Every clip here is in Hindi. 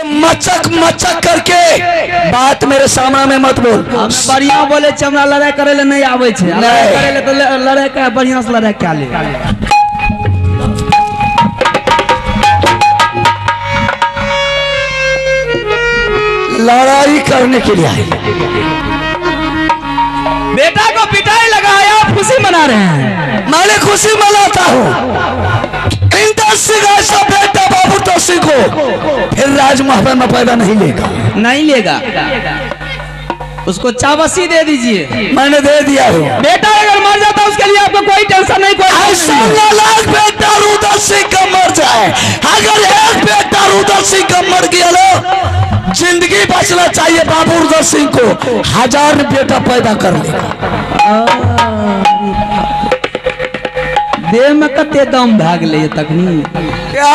मचक मचक करके बात मेरे सामने में मत बोल। बढ़िया बोले हमरा लड़ाई करे ले नहीं आवे छे, लड़ाई करे ले तो लड़ाई का बढ़िया से लड़ाई कर ले। लड़ाई करने के लिए आए। बेटा को पिटाई लगाया, आप खुशी मना रहे हैं। मैंने खुशी मनाता हूँ। ऐसा बेटा बाबू तो सीखो, फिर राजमहल में पैदा नहीं लेगा। नहीं लेगा, उसको चावसी दे दीजिए। मैंने दे दिया है। बेटा अगर मर जाता उसके लिए आपको कोई टेंशन नहीं, कोई ऐसा लाख बेटा रुद्र सिंह का मर जाए, अगर एक बेटा रुद्र सिंह का मर गया ना, जिंदगी बचना चाहिए बाबू रुद्र सिंह को 1000 बेटा पैदा कर लेगा। देह में कते दम भाग ले तकनी क्या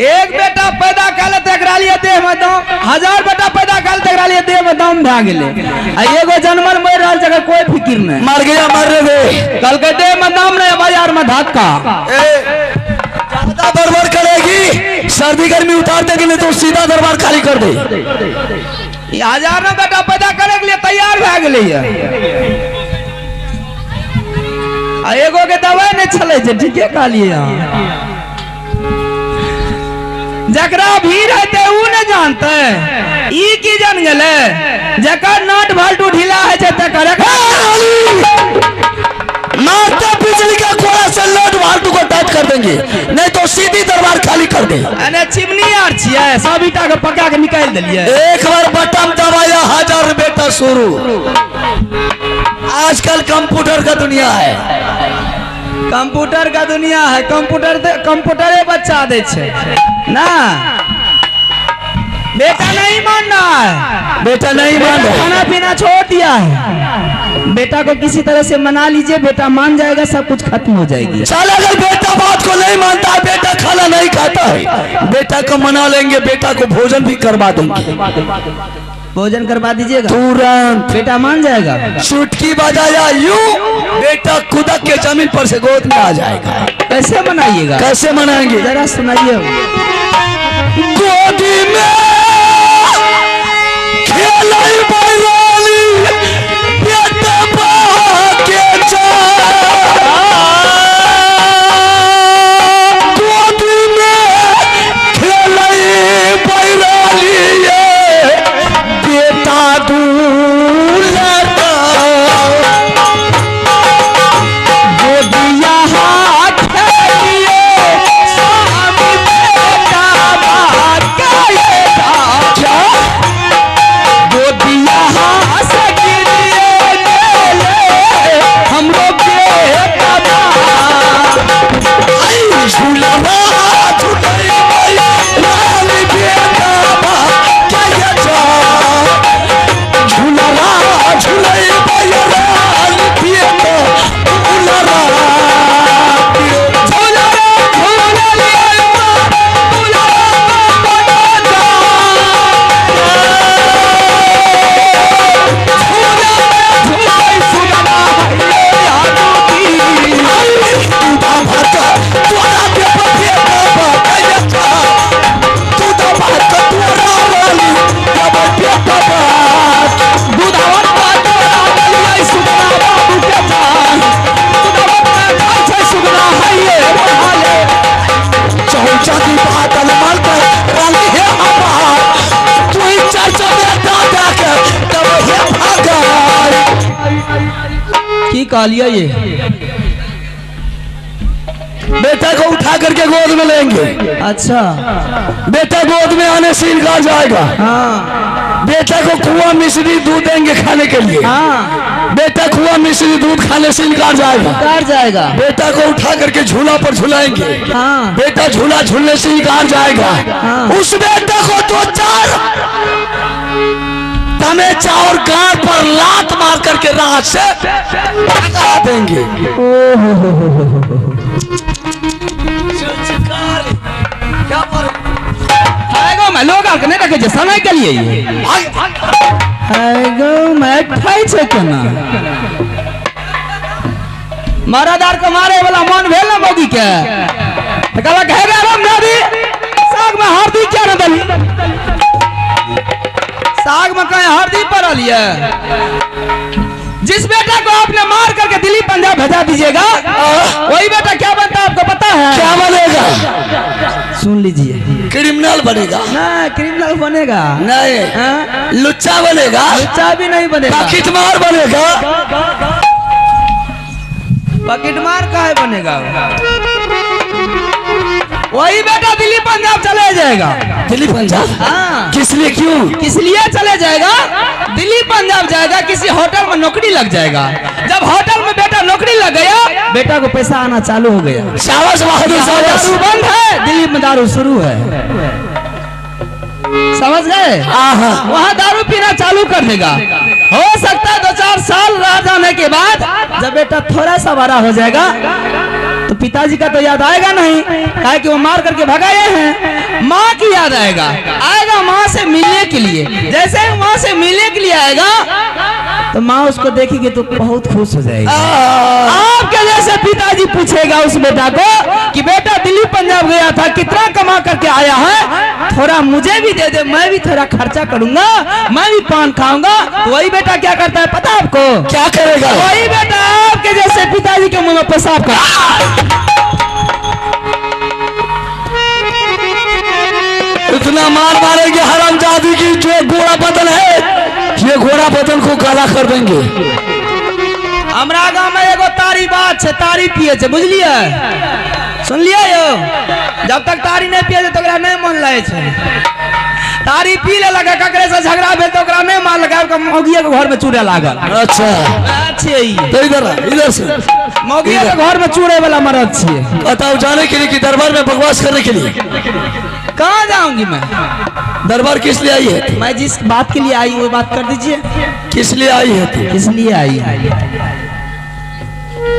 एक बेटा पैदा कर ले तकरा लिए देह में दम, 1000 बेटा पैदा कर ले तकरा लिए देह में दम भाग ले। एगो जन्मल मर रहा जगह कोई फिक्र नहीं, मर गया मरने दे। कल के देह में दम नहीं, बाजार में धक्का। ज्यादा बड़बड़ करेगी, सर्दी गर्मी उतार देगी नहीं तो सीधा दरबार खाली कर दे। 1000 बेटा पैदा करे के लिए तैयार भाग ले। एगो के दवाई नहीं चले छे, ठीके कहलिए। जकरा भीड़ है ऊ न जानते, ई की जान गेले, जकर नट भाल्टू ढीला है छे तकर मारते बिजली का कोड़ा से नट भाल्टू को टाइट कर देंगे, नहीं तो सीधी दरबार खाली कर दे। अने चिमनी यार छिए, सब ईटा के पका के निकाल देलिए। एक बार बटन दबाया 1000 बेटा शुरू। आजकल कंप्यूटर का दुनिया है, कंप्यूटर का दुनिया है। कंप्यूटरे बच्चा दे छे ना। बेटा नहीं मानना है, बेटा नहीं मान रहा, खाना पीना छोड़ दिया है। बेटा को किसी तरह से मना लीजिए, बेटा मान जाएगा, सब कुछ खत्म हो जाएगी। चल अगर बेटा बात को नहीं मानता है, बेटा खाना नहीं खाता है, बेटा को मना लेंगे, बेटा को भोजन भी करवा देंगे। भोजन करवा दीजिएगा तुरंत, बेटा मान जाएगा। चुटकी बजाया यूं, बेटा खुदक के जमीन पर से गोद में आ जाएगा। कैसे मनाइएगा? कैसे मनाएंगे जरा सुनाइए। गोदी में खेलाई बैरानी, बेटा के गोदी में खेलाई बैरानी, बेटा दूल्हा गोदिया हाथ लिए स्वामी बेटा बात कहेगा, गोदिया हाथ गिरिए ले हम लोग बेटा बात झूला कालिया ये बेटा को उठा करके गोद में लेंगे। अच्छा, बेटा गोद में आने से इनकार जाएगा। हाँ। बेटा को कुआं मिश्री दूध देंगे खाने के लिए। हाँ। बेटा कुआं मिश्री दूध खाने से इनकार जाएगा। बेटा को उठा करके झूला पर झुलाएंगे। हाँ। बेटा झूला झूलने से इनकार जाएगा। हाँ। उस बेटा को 2-4 तमेचा और गांड पर लात मार करके रात से भगा देंगे। मैं लोग नहीं रखे समय के लिए मरादार को मारे वाला मन भेल ना मोदी के कहला हरदी पर लिया। जिस बेटा को आपने मार करके दिल्ली पंजाब भेजा दीजिएगा, वही बेटा क्या बनता है आपको पता है? क्या बनेगा? सुन लीजिए, क्रिमिनल बनेगा। ना क्रिमिनल बनेगा नहीं, लुच्चा बनेगा। लुच्चा भी नहीं बनेगा, पॉकेटमार बनेगा। पॉकेटमार काहे बनेगा? वही बेटा दिल्ली पंजाब चले जाएगा। दिल्ली पंजाब? हाँ। किस लिए, क्यों? किस लिए चले जाएगा? दिल्ली पंजाब जाएगा, किसी होटल में नौकरी लग जाएगा। जब होटल में बेटा नौकरी लग गया, बेटा को पैसा आना चालू हो गया। शाबाश बहादुर, शाबाश। दारू बंद है, दिल्ली में दारू शुरू है। समझ गए? वहाँ दारू पीना चालू कर देगा। हो सकता है 2-4 साल रह जाने के बाद जब बेटा थोड़ा सा बड़ा हो जाएगा तो पिताजी का तो याद आएगा नहीं, काहे कि वो मार करके भगाए हैं। माँ की याद आएगा माँ से मिलने के लिए। जैसे ही माँ से मिलने के लिए आएगा तो माँ उसको देखेगी तो बहुत खुश हो जाएगी। आपके जैसे पिताजी पूछेगा उस बेटा को कि बेटा दिल्ली पंजाब गया था, कितना कमा करके आया है, थोड़ा मुझे भी दे दे, मैं भी थोड़ा खर्चा करूंगा, मैं भी पान खाऊंगा। तो वही बेटा क्या करता है पता है आपको? क्या करेगा? वही बेटा आपके जैसे पिताजी के मुंह में पेशाब कर। इतना मार मारेंगे हरामजादी की, जो घोड़ा बदन है ये घोड़ा बदन को काला कर देंगे। हमरा गाँव में एगो तारी बात है, तारी पिए छे, बुझलिए? सुन लिया यो, जब तक तारी नहीं पिए तो नहीं मन लगे छे। तारी पी ले लगा, ककरे से झगड़ा भेल तो नहीं मार लगा, मौगिया के घर में चूड़े लागल। अच्छा, तो इधर से मौगिया के घर में चूड़े वाला मरद छे। बताओ, जाने के लिए कि दरबार में बकवास करने के लिए? कहाँ जाऊंगी मैं? दरबार किस लिए आई है? मैं जिस बात के लिए आई वो बात कर दीजिए। किस लिए आई है? किस लिए आई है?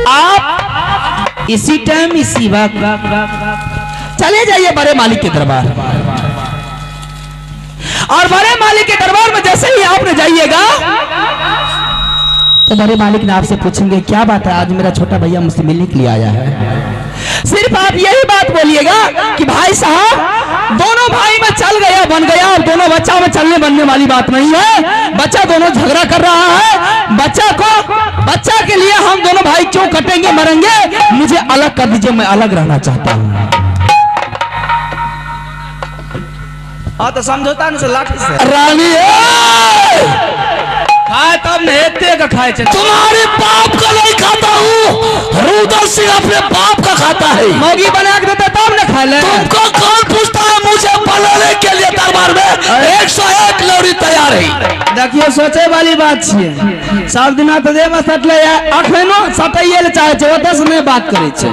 आप इसी टाइम इसी वक्त चले जाइए बड़े मालिक के दरबार, और बड़े मालिक के दरबार में जैसे ही आपने जाइएगा तो बड़े मालिक ने आपसे पूछेंगे क्या बात है, आज मेरा छोटा भैया मुझसे मिलने के लिए आया है। सिर्फ आप यही बात बोलिएगा कि भाई साहब दोनों भाई में चल गया बन गया, और दोनों बच्चा में चलने बनने वाली बात नहीं है। बच्चा दोनों झगड़ा कर रहा है, बच्चा के लिए हम दोनों भाई क्यों कटेंगे मरेंगे, मुझे अलग कर दीजिए, मैं अलग रहना चाहता हूँ। हाँ तो समझौता नहीं से लाठी से रानी खाए तब नेते का खाए। तुम्हारे बाप का नहीं खाता हूँ, रुद्र सिंह अपने बाप का खाता है। मौगी बना के देते तब न खा ले। तुमको कौन पूछता है? मुझे बनाने के लिए दरबार में 101 लौड़ी तैयार है। देखिए सोचे वाली बात छे, सब दिन तो दे में सटले अखनो सटाइए ले चाहे छे, ओते से नहीं बात करे छे।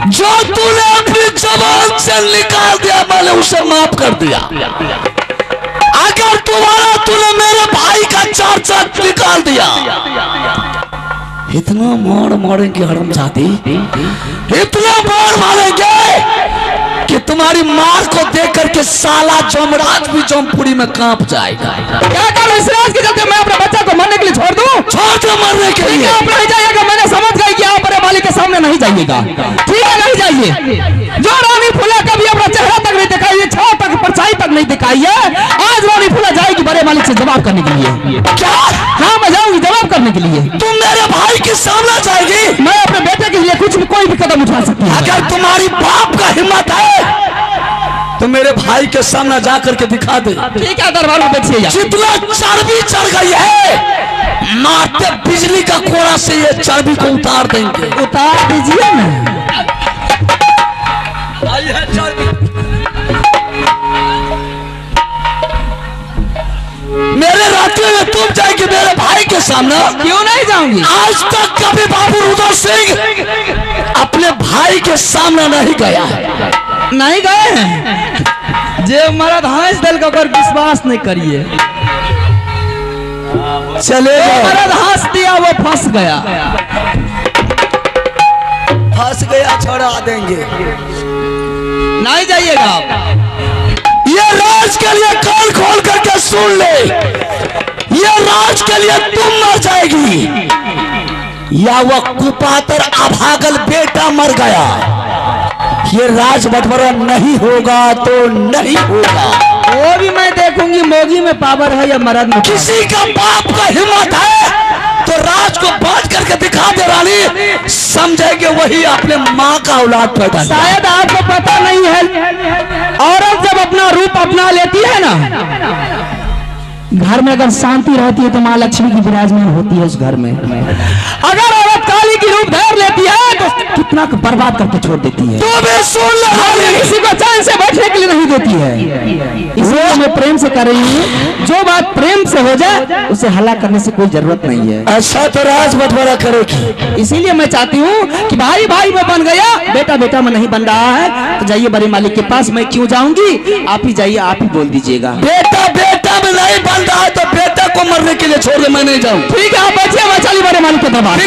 जो तूने अपनी जबान से निकाल दिया मैंने उसे माफ कर दिया। अगर तूने मेरे भाई का चर्चा निकाल दिया, इतना मार मारेंगे हरामजादी, इतना मार मारेंगे कि तुम्हारी मार को देख करके साला जमराज भी जमपुरी में कांप जाएगा। क्या करूं इस राज के चलते मैं अपने बच्चा को मरने के लिए छोड़ दूं? छोड़ दो मरने के लिए। आप नहीं जाइएगा, मैंने समझ गई कि आप बड़े मालिक के सामने नहीं जाइएगा। ठीक है, नहीं जाइए। जो रानी फूला कभी अपना चेहरा तक नहीं दिखाई है, छाव तक परछाई तक नहीं दिखाई है, आज रानी फूला जाएगी बड़े मालिक से जवाब करने के लिए। क्या? हाँ मैं जाऊंगी जवाब करने के लिए। तुम मेरे भाई के सामने जाएगी? मैं अपने बेटे के लिए कुछ भी कोई भी कदम उठा सकती हूँ। अगर तुम्हारी बाप का हिम्मत है तो मेरे भाई के सामने जा करके दिखा दे। ठीक है, दरबार में बैठिए। जितना चर्बी चढ़ गई है, मारते बिजली का कोड़ा से ये चर्बी को उतार देंगे। उतार दीजिए ना। मेरे रास्ते में तुम जाएगी मेरे भाई के सामने? क्यों नहीं जाऊंगी? आज तक कभी बाबू रुद्र सिंह अपने भाई के सामने नहीं गया है। नहीं गए हैं। जे मरद हंस दिल का कर विश्वास नहीं करिए। चले मरद हंस दिया वो फंस गया। फंस गया छोड़ा देंगे। नहीं जाइएगा आप। ये राज के लिए कान खोल करके सुन ले, ये राज के लिए तुम मर जाएगी या वह कुपातर अभागल बेटा मर गया। ये राज बंटवारा नहीं होगा तो नहीं होगा। वो भी मैं देखूंगी मोगी में पावर है या मर्द में। किसी का बाप का हिम्मत है तो राज को बांट करके दिखा दे रानी, समझेंगे वही अपने माँ का औलाद पैदा। शायद आपको पता नहीं है, औरत जब अपना रूप अपना लेती है ना, घर में अगर शांति रहती है तो माँ लक्ष्मी की विराजमान होती है उस घर में। अगर औरत काली की रूप धर लेती है तो कितना बर्बाद करके छोड़ देती है। तो भी सुन ले, किसी को चैन से बैठने के लिए नहीं देती है। इसलिए मैं प्रेम से कर रही हूँ, जो बात प्रेम से हो जाए उसे हल्ला करने से कोई जरूरत नहीं है। अच्छा तो राज बंटवारा करेगी। इसीलिए मैं चाहती हूँ कि भाई भाई में बन गया, बेटा बेटा में नहीं बन रहा है, तो जाइए बड़े मालिक के पास। मैं क्यों जाऊंगी, आप ही जाइए, आप ही बोल दीजिएगा। बेटा बेटा में नहीं बन रहा है तो बेटा को मरने के लिए छोड़ दे, मैं नहीं जाऊँ। ठीक है, आप बचिए, मैं चली बड़े मालिक के दरबार।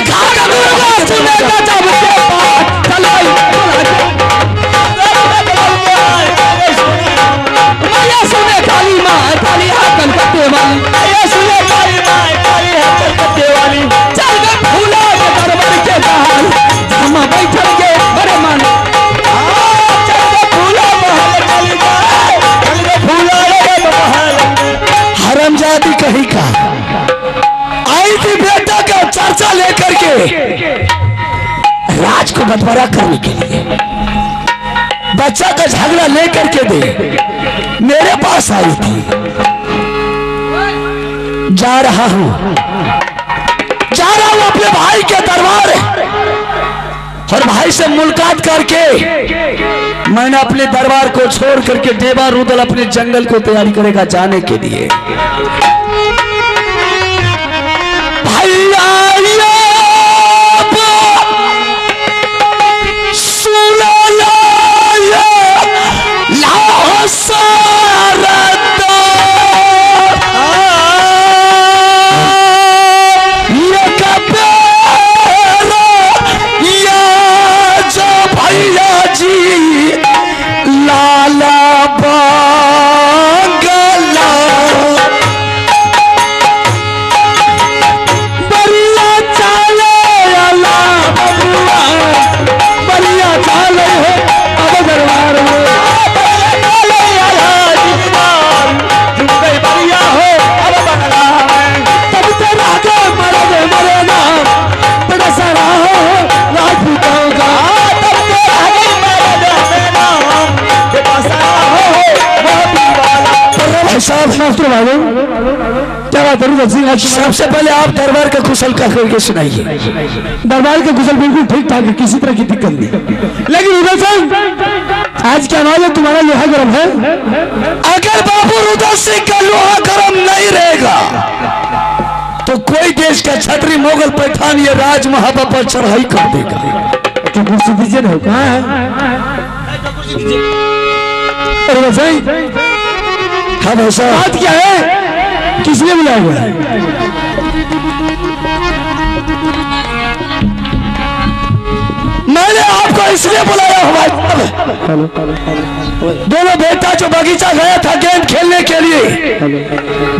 सुने काली माँ काली हाथ कलकत्ते वाली, चल गए फूला के दरबार के बाहर, हम बैठल के बड़े मालिक। हरामजादी कहीं का आई थी बेटा का चर्चा लेकर के राज को बंटवारा करने के लिए, बच्चा का झगड़ा लेकर के दे मेरे पास आई थी। जा रहा हूं अपने भाई के दरबार और भाई से मुलाकात करके मैंने अपने दरबार को छोड़ करके देवा रुदल अपने जंगल को तैयारी करेगा जाने के लिए। भैया क्या बात है? सबसे पहले आप दरबार का कुशल का करके सुनाइए। दरबार का कुशल बिल्कुल ठीक ठाक है, किसी तरह की दिक्कत नहीं। लेकिन उदय सिंह, आज क्या नाम है तुम्हारा? लोहा गर्म है। अगर बाबू उदय सिंह का लोहा गर्म नहीं रहेगा तो कोई देश का छतरी मुगल पैठान ये राज महाबा पर चढ़ाई कर देगा। तो कुर्सी दीजिए ना, कहाँ है? हाँ भाई साहब, बात क्या है? किसने बुलाया हुआ है? मैंने आपको इसलिए बुलाया हुआ। दोनों बेटा जो बगीचा गया था गेंद खेलने के लिए,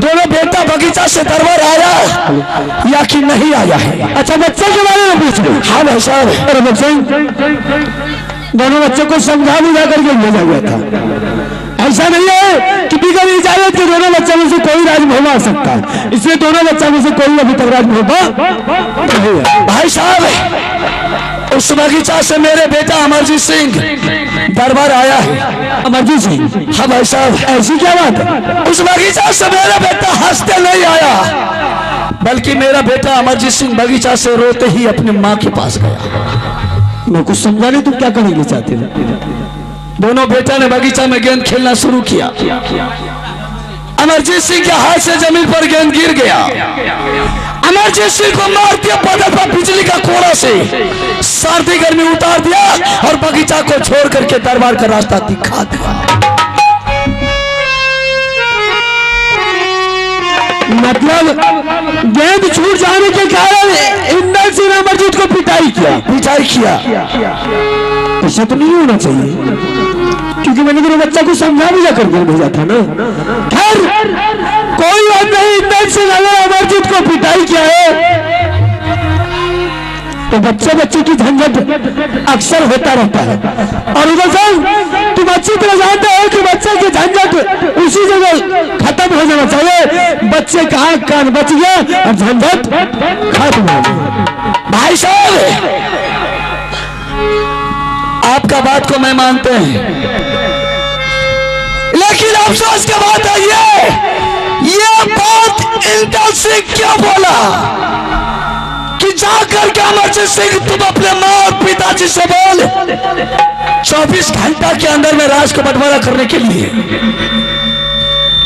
दोनों बेटा बगीचा से दरबार आया या कि नहीं आया है? अच्छा, बच्चे के बारे में पूछ रहे? हाँ भाई साहब। अरे बच्चे, दोनों बच्चों को समझा बुझा करके भेजा हुआ था। ऐसा नहीं है कि बिगर इजाजत के दोनों बच्चों में से कोई राजमहल आ सकता है, इसलिए दोनों बच्चों में से कोई अभी तक राजमहल नहीं है। भाई साहब, उस बगीचा से मेरे बेटा अमरजीत सिंह दरबार आया है। अमरजीत सिंह? हाँ भाई साहब। ऐसी क्या बात है? उस बगीचा से मेरा बेटा हंसते नहीं आया, बल्कि मेरा बेटा अमरजीत सिंह बगीचा से रोते ही अपनी माँ के पास गया। मैं कुछ समझा नहीं, तुम क्या कहना चाहते हो? दोनों बेटा ने बगीचा में गेंद खेलना शुरू किया। अमरजीत सिंह के हाथ से जमीन पर गेंद गिर गया। अमरजीत सिंह को मार दिया बदल पर बिजली का कोड़ा से, सर्दी गर्मी उतार दिया और बगीचा को छोड़ करके दरबार का रास्ता दिखा दिया। मतलब गेंद छूट जाने के कारण इंदर सिंह ने अमरजीत को पिटाई किया। ऐसा तो नहीं होना चाहिए, क्योंकि मैंने तेरे बच्चा को समझा भी जाकर भेजा था ना। खैर कोई बात नहीं, इंदर सिंह अगर अमरजीत को पिटाई किया है तो बच्चे की झंझट अक्सर होता रहता है। और उधर से तुम अच्छी तरह जानते हो कि बच्चे बच्चे के झंझट उसी जगह खत्म हो जाना चाहिए। बच्चे का आंख कान बच गया और झंझट खत्म हो गया। भाई साहब, आपका बात को मैं मानते हैं, लेकिन अफसोस की बात है ये बात इंदर सिंह क्यों बोला कि जाकर के अमरजीत सिंह तुम अपने माँ और पिताजी से बोल 24 घंटा के अंदर में राज को बंटवारा करने के लिए।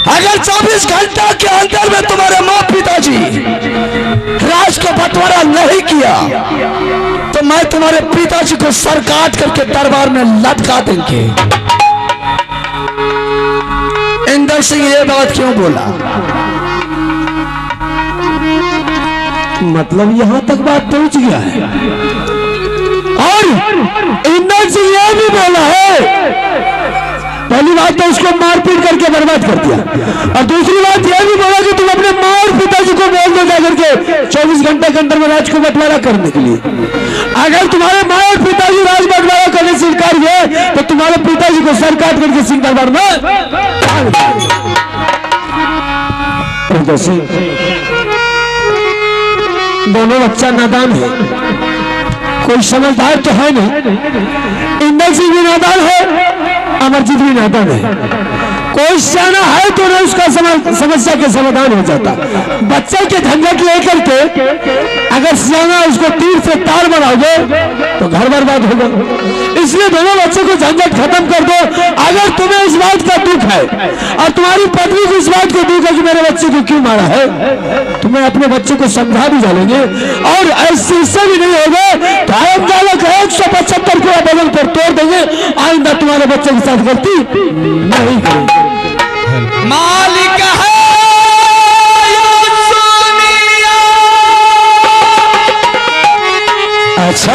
अगर 24 घंटा के अंदर में तुम्हारे माँ पिताजी राज को बंटवारा नहीं किया तो मैं तुम्हारे पिताजी को सर काट करके दरबार में लटका देंगे। इंदर सिंह ये बात क्यों बोला? मतलब यहां तक बात पहुंच गया है। और इंदर सिंह यह भी बोला है, पहली बात तो उसको मारपीट करके बर्बाद कर दिया, और दूसरी बात यह भी बोला कि तुम अपने माँ और पिताजी को बोल दो जाकर के 24 घंटे के अंदर में राज को बंटवारा करने के लिए। अगर तुम्हारे माँ और पिताजी राज बंटवारा करने से इनकार हुए तो तुम्हारे पिताजी को सर काट करके सिंह दरबार में दोनों बच्चा नादान है, कोई समझदार तो है नहीं। इंदर सिंह भी नादान है, अमरजीत भी नादान है। कोई सियाना है तो नहीं उसका समस्या के समाधान हो जाता। बच्चे के झंझट लेकर के अगर सियाना उसको तीर से तार बनाओगे तो घर बर्बाद होगा। इसलिए दोनों बच्चों को झंझट खत्म कर दो। अगर तुम्हें इस बात का दुख है और तुम्हारी पत्नी को इस बात का दुख है कि मेरे बच्चे को क्यों मारा है, तुम्हें अपने बच्चे को समझा भी डालेंगे और ऐसे इससे भी नहीं होगा तो आयत जालक 175 को बदल पर तोड़ देंगे। आइंदा तुम्हारे बच्चे के साथ गलती नहीं करेंगे। मालिक है अच्छा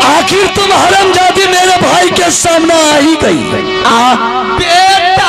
आखिर तुम हरामजादी मेरे भाई के सामने आ ही गई। बेटा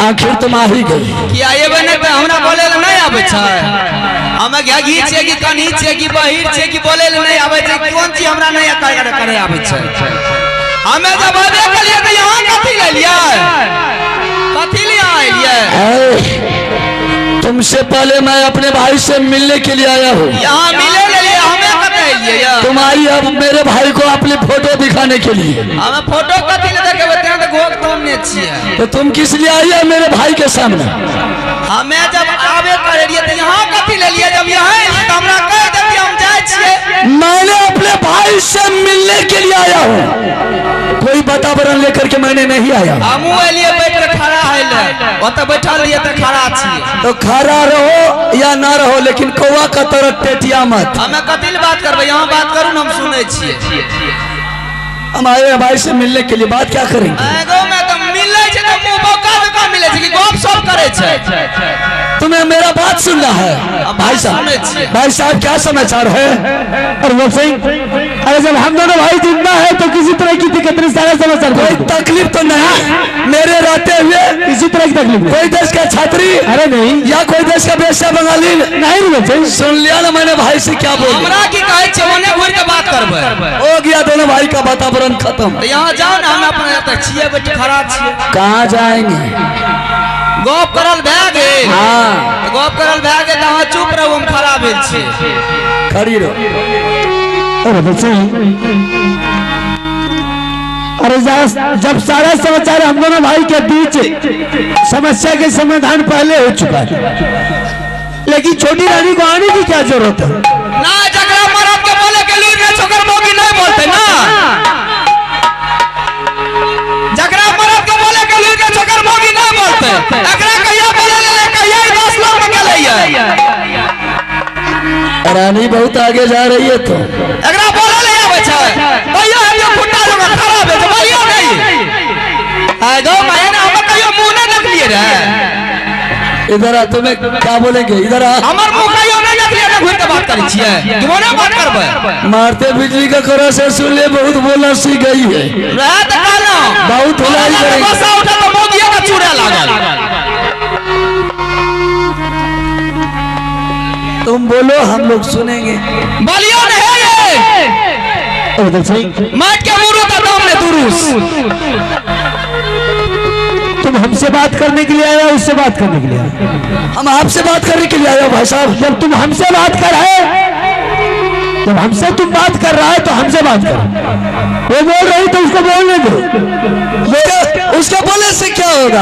आखिर तुम आ ही गई। किया ये बने पे हमरा बोले नहीं आवे छै, हम क्या गीत छै कि कनी छै कि बहिर छै कि बोले नहीं आवे छै, कोन चीज हमरा नहीं करे आवे छै। हमें जब बादे कलिए त यहां कथि ले लिया, कथि ले आइलिए? तुमसे पहले मैं अपने भाई से मिलने के लिए आया हूँ। यहाँ मिले ले लिए हमें कते लिए या तुम्हारी अब मेरे भाई को अपनी फोटो दिखाने के लिए। हमें फोटो कति ले देखे बते तो घोक तुमने छिए तो तुम किस लिए आई है मेरे भाई के सामने? हमें जब आवे करे लिए तो यहाँ कति ले लिए जब यहाँ तो हमरा कह देती हम जाए छिए। मैंने अपने भाई से मिलने के लिए आया हूँ, कोई वातावरण लेकर के मैंने नहीं आया। हमू लिए बैठ के खड़ा है ले वो तो बैठा लिए तो खड़ा छिए। तो खड़ा रहो या ना रहो, लेकिन कौवा का तरह टेटिया मत। हमें कतिल बात करबे यहाँ बात करू न हम सुने छिए। हम आए हैं भाई से मिलने के लिए, बात क्या करेंगे? एगो में तो मिले छे तो मुंह बोका का मिले छे कि गप सप करे छे। तुम्हें मेरा बात सुनना है भाई साहब? भाई साहब क्या समाचार है? और वो सही, अरे जब हम दोनों भाई जिंदा है तो किसी तरह की दिक्कत नहीं, सारा समाचार कोई तकलीफ तो नहीं मेरे रहते हुए? किसी तरह की तकलीफ नहीं। कोई देश का छात्री? अरे नहीं, या कोई देश का बेस्या बंगाली? नहीं। सुन लिया ना मैंने भाई से क्या बोल? हमरा की कहे छे ओने घुर के बात करबे। हो गया दोनों भाई का वातावरण खत्म। तो यहाँ जाओ ना, हम अपने तक छिए बैठ खड़ा छिए। कहाँ जाएंगे? गप करल भए गेल। हाँ तो गप करल भए गेल तो अहाँ चुप रहू, हम खड़ा भेल छिए। खड़ी रहो। अरे बच्चे, अरे जब सारा समाचार हम दोनों भाई के बीच समस्या के समाधान पहले हो चुका है, लेकिन छोटी रानी को आने की क्या जरूरत है? ना जकरा मरद के बोले के लूर के छोकर मोगी नहीं बोलते ना। जकरा मरद के बोले के लूर के छोकर मोगी नहीं बोलते। एकरा कहिया बोले ले कहिया 10 लोग में के लइए। रानी बहुत आगे जा रही है। तो एकरा बोले ले आवे छै भैया हम जो फुटा लोग खराब है तो भैया नहीं आ गो मैं ना हम कहियो मुंह नहीं देख लिए रे। इधर आ, तुम्हें क्या बोलेंगे? इधर आ। हमर मुंह कहियो नहीं देख लिए ना, घुर के बात करै छिए कि मोने बात करबे। मारते बिजली का करा से सुन ले, बहुत बोलना सीख गई है। रात काला बहुत हुलाई करेंगे। बसा उठा तो मोगिया का चूड़ा लागल। तुम बोलो हम लोग सुनेंगे। बलियो ने है ये माट के मुरु का दाम ने दुरुस। तुम हमसे बात करने के लिए आए हो, उससे बात करने के लिए आए? हम आपसे बात करने के लिए आए हो भाई साहब। जब तुम हमसे बात कर रहे, जब हमसे तुम बात कर रहा है तो हमसे बात कर। वो बोल रही तो उसको बोलने दो। उसका बोलने से क्या होगा?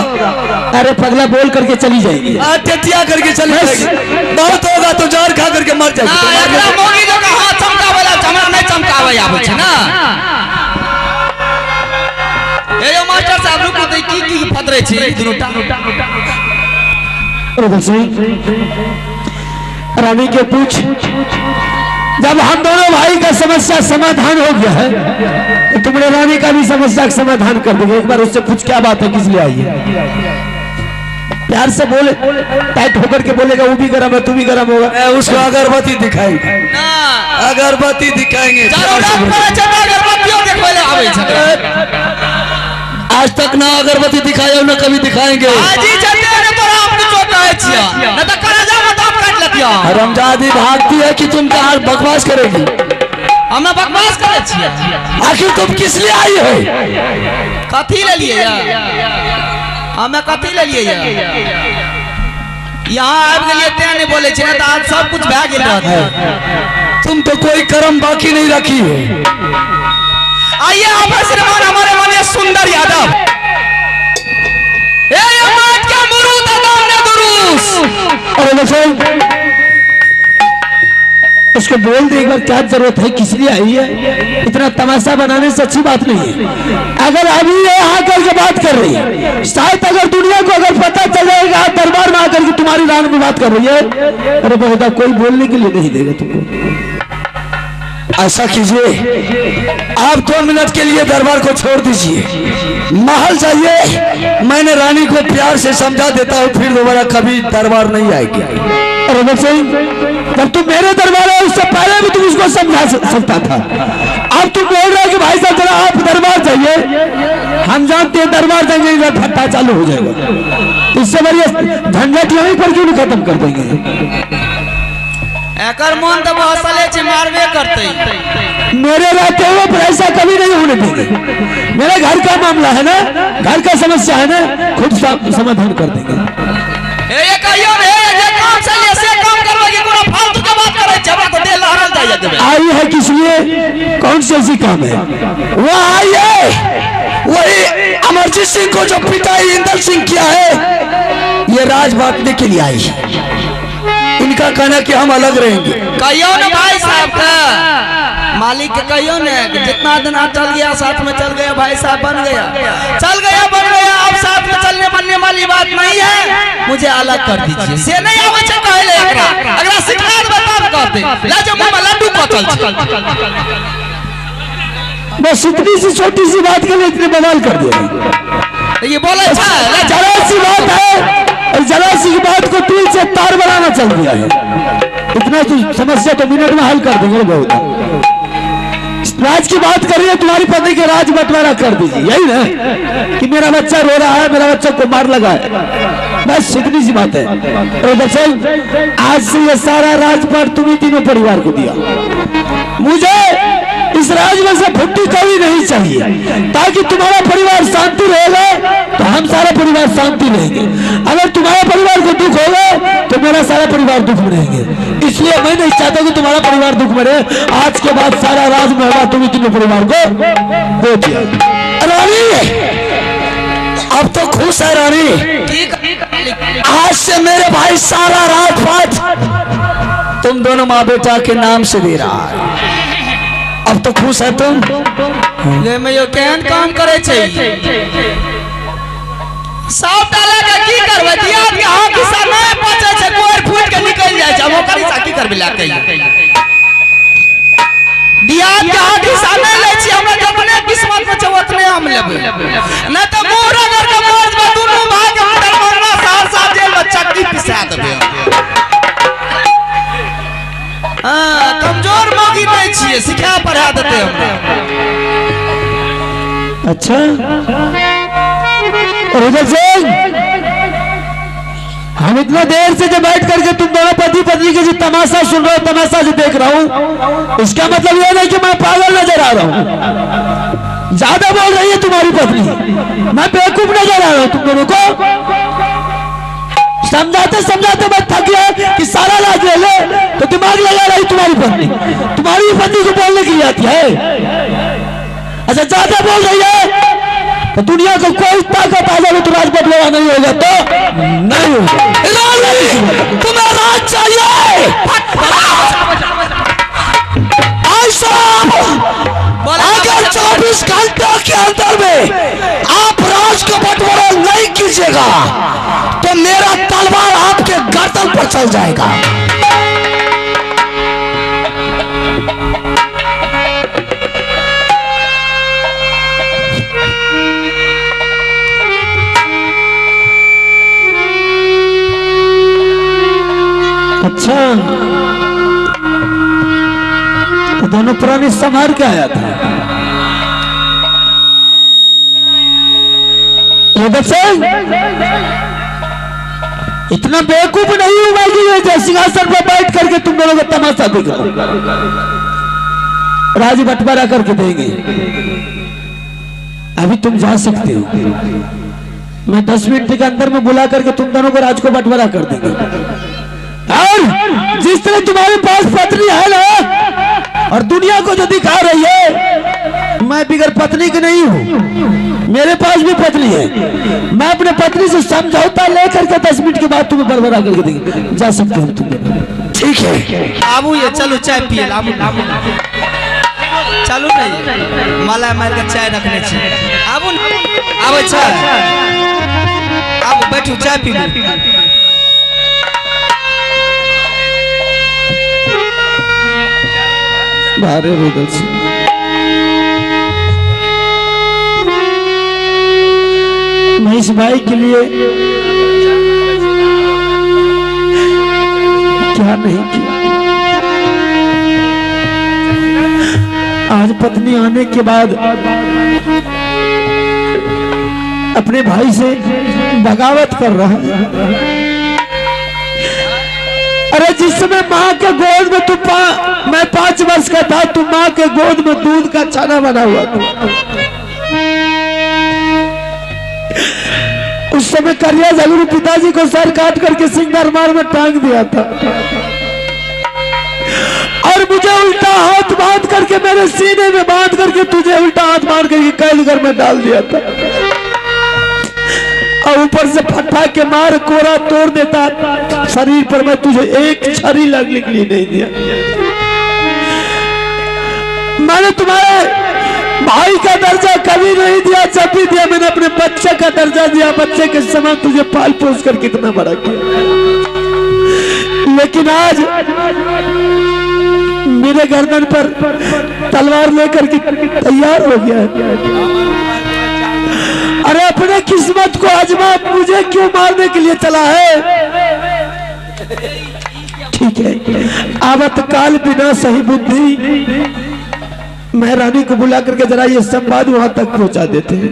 अरे पगला बोल करके चली जाएगी, टेटिया करके चली जाएगी। बहुत होगा तो जहर खा करके मर ना एकरा जाएगी। मोगी जो का हाथ चमकावेला हमरा नहीं चमकावे आबै छै ना। ए यो मास्टर साहब रुक दे की फदरे छै दुनुटा। रानी के पूछ, जब हम दोनों भाई का समस्या समाधान हो गया है तो तुमने रानी का भी समस्या का समाधान कर देंगे। एक बार उससे पूछ क्या बात है, किस लिए आई है? प्यार से बोले, टाइट होकर के बोलेगा वो भी गर्म है तू भी गर्म होगा। उसको अगरबत्ती दिखाएंगे ना अगरबत्ती दिखाएंगे। चारों रात पर चटा अगरबत्तियों देखबै ले आबै छै। आज तक ना अगरबत्ती दिखाया ना कभी दिखाएंगे। आजी चटे ने तोरा अपने चोटाए छिया न त कराजा में दांत काट लेतिया। रमजादी भागती है कि तुम कहाँ बकवास करेगी? हम बकवास करे छिया। आखिर तुम किस लिए आई हो? कथी ले लिए या हमें कथी ले लिए या यहाँ आबि गेलिए ते नहीं बोले छै न त आज सब कुछ भए गेल रहत। तुम तो कोई कर्म बाकी नहीं रखी है। आइए आप श्रीमान हमारे माननीय सुंदर यादव। ए ये माट के मुरूद दाम ने दुरुस। अरे बच्चों, उसको बोल दे एक बार क्या जरूरत है, किस लिए आई है? इतना तमाशा बनाने से अच्छी बात नहीं है। अगर अभी ये आकर के बात कर रही है, शायद अगर दुनिया को अगर पता चल जाएगा दरबार में आकर के तुम्हारी रानी में बात कर रही है, अरे बेटा कोई बोलने के लिए नहीं देगा तुमको। ऐसा कीजिए, आप 2 मिनट के लिए दरबार को छोड़ दीजिए, महल जाइए। मैंने रानी को प्यार से समझा देता हूँ, फिर दोबारा कभी दरबार नहीं आएगी। अरे बच्चे, जब तुम मेरे दरबार आए उससे पहले भी तुम उसको समझा सकता था। अब तुम बोल रहे हो कि भाई साहब जरा आप दरबार जाइए। हम जानते हैं दरबार जाएंगे फट्टा चालू हो जाएगा। इससे बढ़िया झंझट यहीं पर क्यों नहीं खत्म कर देंगे? एकर मन तो हंसले छै मारबे करते। मेरे रहते हुए पर ऐसा कभी नहीं होने देंगे। मेरे घर का मामला है ना, घर का समस्या है ना, खुद समाधान कर देंगे। ए ये कहियो रे जे से लिए से काम करवा के कोनो फालतू के बात करे जब तो दे लहरल जाइए देबे आई है किस लिए, कौन सी ऐसी काम है? वो आई है वही अमरजीत सिंह को जो पिता इंदर सिंह किया है, ये राज बांटने के लिए आई है। इनका कहना कि हम अलग रहेंगे। कहियो ना भाई साहब का मालिक के कहियो ना कि जितना दिन आप चल गया साथ में चल गया भाई साहब बन गया अब साथ में चलने बनने वाली बात नहीं है, मुझे अलग कर दीजिए से नहीं आवे छै कहले एकरा अगला सिखा दे बात करते ला जो मुंह में लड्डू कतल छै। बस इतनी सी छोटी सी बात के लिए इतने बवाल कर दिया। ये बोले छै जरा सी बात है और जरा सी बात को तिल से तार बनाना चल दिया है। इतना तो समस्या तो मिनट में हल कर देंगे। बहुत राज की बात कर रही है, तुम्हारी पत्नी के राज बंटवारा कर दीजिए, यही ना कि मेरा बच्चा रो रहा है, मेरा बच्चा को मार लगा है, बस इतनी सी बात है। तो दरअसल आज से ये सारा राजपाट तुम्ही तीनों परिवार को दिया। मुझे इस राज में से फुट्टी कभी नहीं चाहिए, ताकि तुम्हारा परिवार शांति रहेगा तो हम सारा परिवार शांति रहेंगे। अगर तुम्हारे परिवार को दुख होगा तो मेरा सारा परिवार दुख में रहेंगे। इसलिए मैं नहीं चाहता कि तुम्हारा परिवार दुख में रहे। आज के बाद सारा राज में होगा तुम्हें तीनों परिवार को दे दिया। रानी अब तो खुश है रानी, आज से मेरे भाई सारा राजपाट तुम दोनों माँ बेटा के नाम से दे रहा है। अब तो खुश है तुम। ले मैं यो केहन काम करे छै सब डाला के की करबे दिया के हां किसा नहीं पचे छै कोर फूट के निकल जाय छै। अब ओकर हिस्सा की करबे ला के दिया के हां किसा नहीं ले छी, हमरा जतने किस्मत में छै ओतने हम लेबे नहीं तो मोर अगर के मर्द में दोनों भाग के दरबार साल साल जेल में चक्की पिसा देबे। हाँ कमजोर मौगी नहीं छिए, सिखा पढ़ा देते हम। अच्छा रुद्र सिंह, हम इतना देर से जो बैठ करके तुम दोनों पति पत्नी के जो तमाशा सुन रहे हो, तमाशा जो देख रहा हूँ, इसका मतलब यह नहीं कि मैं पागल नजर आ रहा हूँ। ज्यादा बोल रही है तुम्हारी पत्नी, मैं बेवकूफ नजर आ रहा हूँ तुम दोनों को। समझाते समझाते मैं थक गया कि सारा राज ले ले, तो दिमाग लगा रही तुम्हारी पत्नी को बोलने की आती है। अच्छा ज्यादा बोल रही है तो दुनिया को कोई ताकत आ जाए तो राज बदलावा नहीं होगा, तो नहीं होगा। तुम्हें राज चाहिए अगर 24 घंटे के अंदर में आप राज का बंटवारा नहीं कीजिएगा तो मेरा तलवार आपके गर्दन पर चल जाएगा। अच्छा तो दोनों पुराने संभाल के आया था। इतना बेवकूफ नहीं हूं मैं कि सिंहासन पर बैठ करके तुम दोनों का तमाशा देख रहा हूं। राज बंटवारा करके देंगे, अभी तुम जा सकते हो। मैं 10 मिनट के अंदर में बुला करके तुम दोनों को राज को बंटवारा कर देंगे। और जिस तरह तुम्हारे पास पत्नी है ना, और दुनिया को जो दिखा रही है, मैं बिगर पत्नी की नहीं हूँ, मेरे पास भी पत्नी है। मैं अपने पत्नी से समझौता लेकर के 10 मिनट के बाद तुम्हें बरबरा करके देंगे। जा सकते हो तुम। ठीक है आबू ये चलो चाय पिए आबू चलो नहीं मला मार के चाय रखने छी आबू आबे चाय आबू बैठू चाय पीबू। बारे रुदल सिंह मैं इस भाई के लिए क्या नहीं किया। आज पत्नी आने के बाद अपने भाई से बगावत कर रहा है। अरे जिस समय माँ के गोद में मैं 5 वर्ष का था, तुम माँ के गोद में दूध का छाना बना हुआ था। उस समय करिया झगड़ू पिताजी को सर काट करके सिंगार मार में टांग दिया था और मुझे उल्टा हाथ बांध करके मेरे सीने में बांध करके तुझे उल्टा हाथ बांध करके कैद घर में डाल दिया था और ऊपर से फटा के मार कोरा तोड़ देता शरीर पर, मैं तुझे एक छरी लगने के लिए नहीं दिया। मैंने तुम्हारे भाई का दर्जा कभी नहीं दिया, जब भी दिया मैंने अपने बच्चे का दर्जा दिया। बच्चे के समान तुझे पाल पोस कर कितना बड़ा किया, लेकिन आज मेरे गर्दन पर तलवार लेकर के तैयार हो गया है। अरे अपने किस्मत को आजमा, मुझे क्यों मारने के लिए चला है? ठीक है, आवत काल बिना सही बुद्धि। मैं रानी को बुला करके जरा ये संवाद वहां तक पहुंचा देते हैं।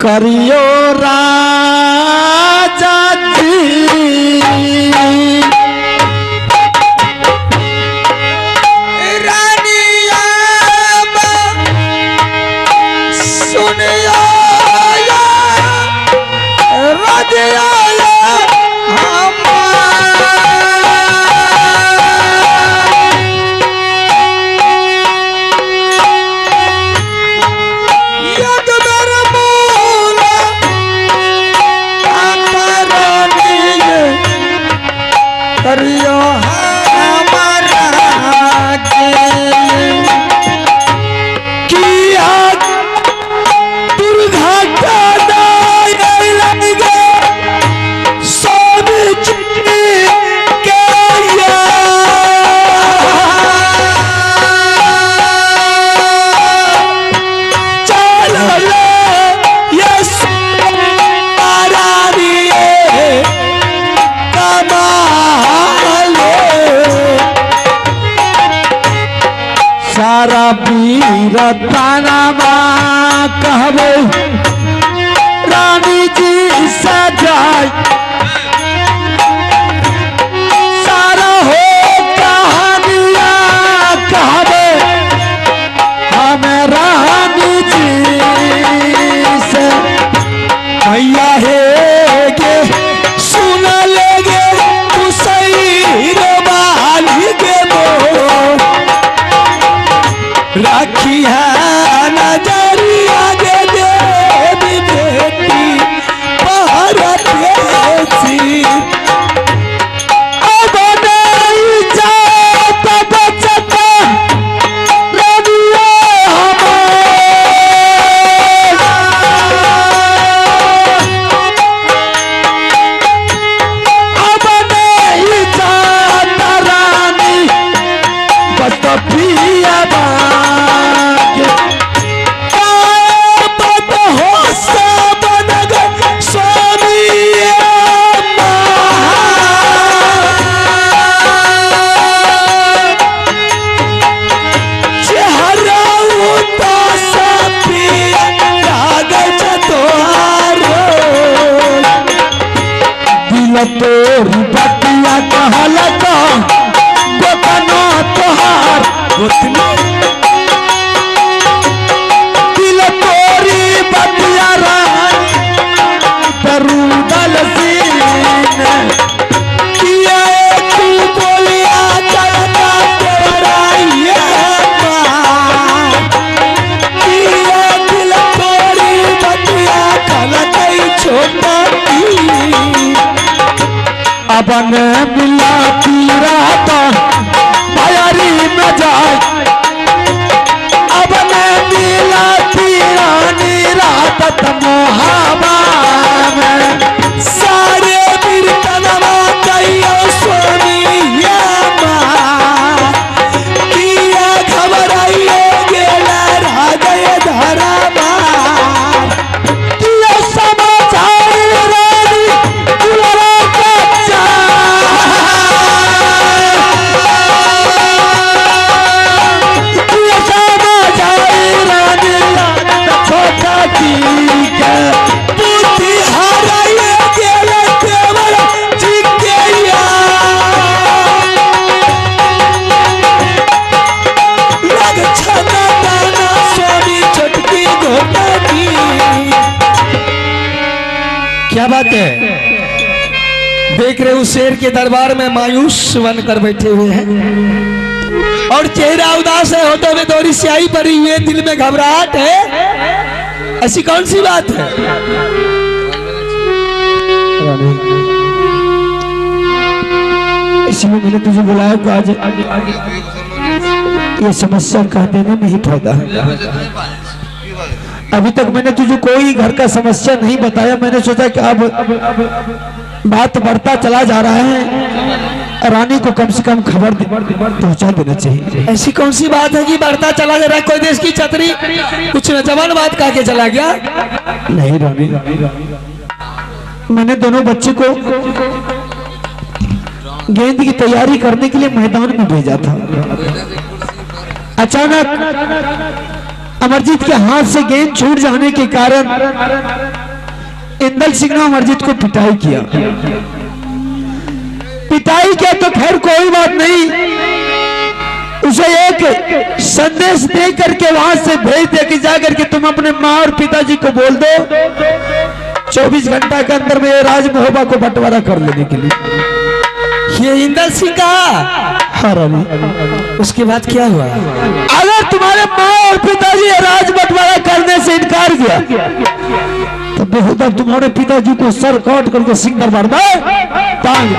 करियो राजा जी रानिया सुनिया राजिया सारा वीर तानामा कहबो रानी जी सजाए सारा हो कहानिया कहबो हमें रानी जी से भैया है गे सुन लेगे तू सही बाली गे राखी है नजरिया गे देवी बेटी भारत देसी अब नहीं जाता बचता रबिया अब नहीं जाता रानी बस पिया तोरी बतिया कहला तो गोतनो तोहार गोतनी दिल तोरी बतिया तरुदल सीने किया तू बोलिया चलता तेराइया किया दिल तोरी बतिया कहला कई छोटा अपन मिला तीरा तो बायारी में जाए अपन मिला तीरा मोहबा में सारे कीर्तनवा कहियो स्वामिया माँ किया घबराइए गेला रह गए धरामा किया समाचार रानी दुलरा कच्चा किया समाचार रानी छोटा की बुद्धि हराइए गेला केवल जिज्ञाया लग छना दाना स्वामी चटकी घोटाकी। क्या बात है, देख रहे हो शेर के दरबार में मायूस बनकर बैठे हुए हैं और चेहरा उदास है, होठों में थोड़ी स्याही पड़ी हुई है, दिल में घबराहट है, ऐसी कौन सी बात है? इसलिए मैंने तुझे बुलाया कि आज ये समस्या कह देने में ही फायदा है। अभी तक मैंने तुझे कोई घर का समस्या नहीं बताया, मैंने सोचा कि अब बात बढ़ता चला जा रहा है, रानी को कम से कम खबर पहुंचा देना चाहिए। ऐसी कौन सी बात है कि बढ़ता चला जा रहा है? कोई देश की छतरी कुछ नौजवान बात कह के चला गया? नहीं रानी, मैंने दोनों बच्चे को गेंद की तैयारी करने के लिए मैदान में भेजा था। अचानक अमरजीत के हाथ से गेंद छूट जाने के कारण इंदल सिंह ने अमरजीत को पिटाई किया। पिटाई किया तो खैर कोई बात नहीं, उसे एक संदेश दे करके वहां से भेज दे कि जाकर के तुम अपने माँ और पिताजी को बोल दो 24 घंटा के अंदर में राज महोबा को बंटवारा कर लेने के लिए। ये इंदल सिंह का? हाँ रानी। उसके बाद क्या हुआ? अगर तुम्हारे माँ और पिताजी राज बंटवारा करने से इनकार किया तो बेहुदा तुम्हारे पिताजी को सर काट करके सिंह दरबार में टांग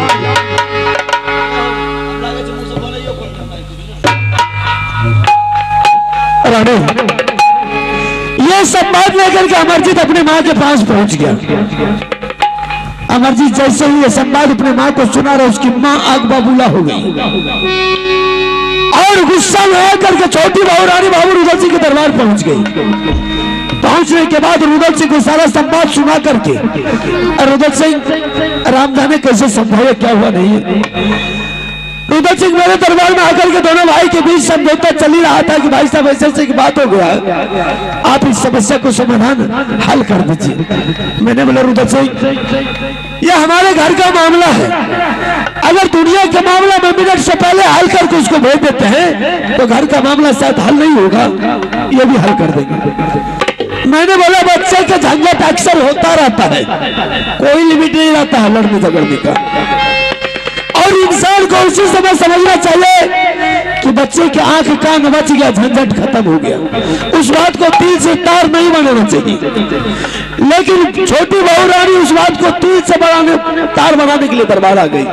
रानी। ये सब बात लेकर के अमरजीत अपने माँ के पास पहुंच गया। अमरजीत जैसे ही ये संवाद अपने माँ को सुना रहा, उसकी माँ आग बबूला हो गई और गुस्सा में आकर के छोटी बहू रानी बाबू रुदल सिंह के दरबार पहुंच गई। पहुंचने के बाद रुदल सिंह को सारा संवाद सुना करके रुदल सिंह राम जाने कैसे समझाया क्या हुआ नहीं है। रुदल सिंह मेरे दरबार में आकर के दोनों भाई के बीच समझौता चल ही रहा था कि भाई साहब ऐसे ऐसे की बात हो गया, आप इस समस्या को समाधान हल कर दीजिए। मैंने बोला रुदल सिंह यह हमारे घर का मामला है, अगर दुनिया के मामला में मिनट से पहले हल करके उसको भेज देते हैं तो घर का मामला शायद हल नहीं होगा, ये भी हल कर देंगे। मैंने बोला बच्चे का झंझट अक्सर होता रहता है, कोई लिमिट नहीं रहता है लड़ने झगड़ने का, और इंसान को उसी समय समझना चाहिए कि बच्चे की आंख कान बच गया, झंझट खत्म हो गया, उस बात को तिल से तार नहीं बनाना चाहिए। लेकिन छोटी बहू रानी उस बात को तिल से तार बनाने के लिए दरबार आ गई।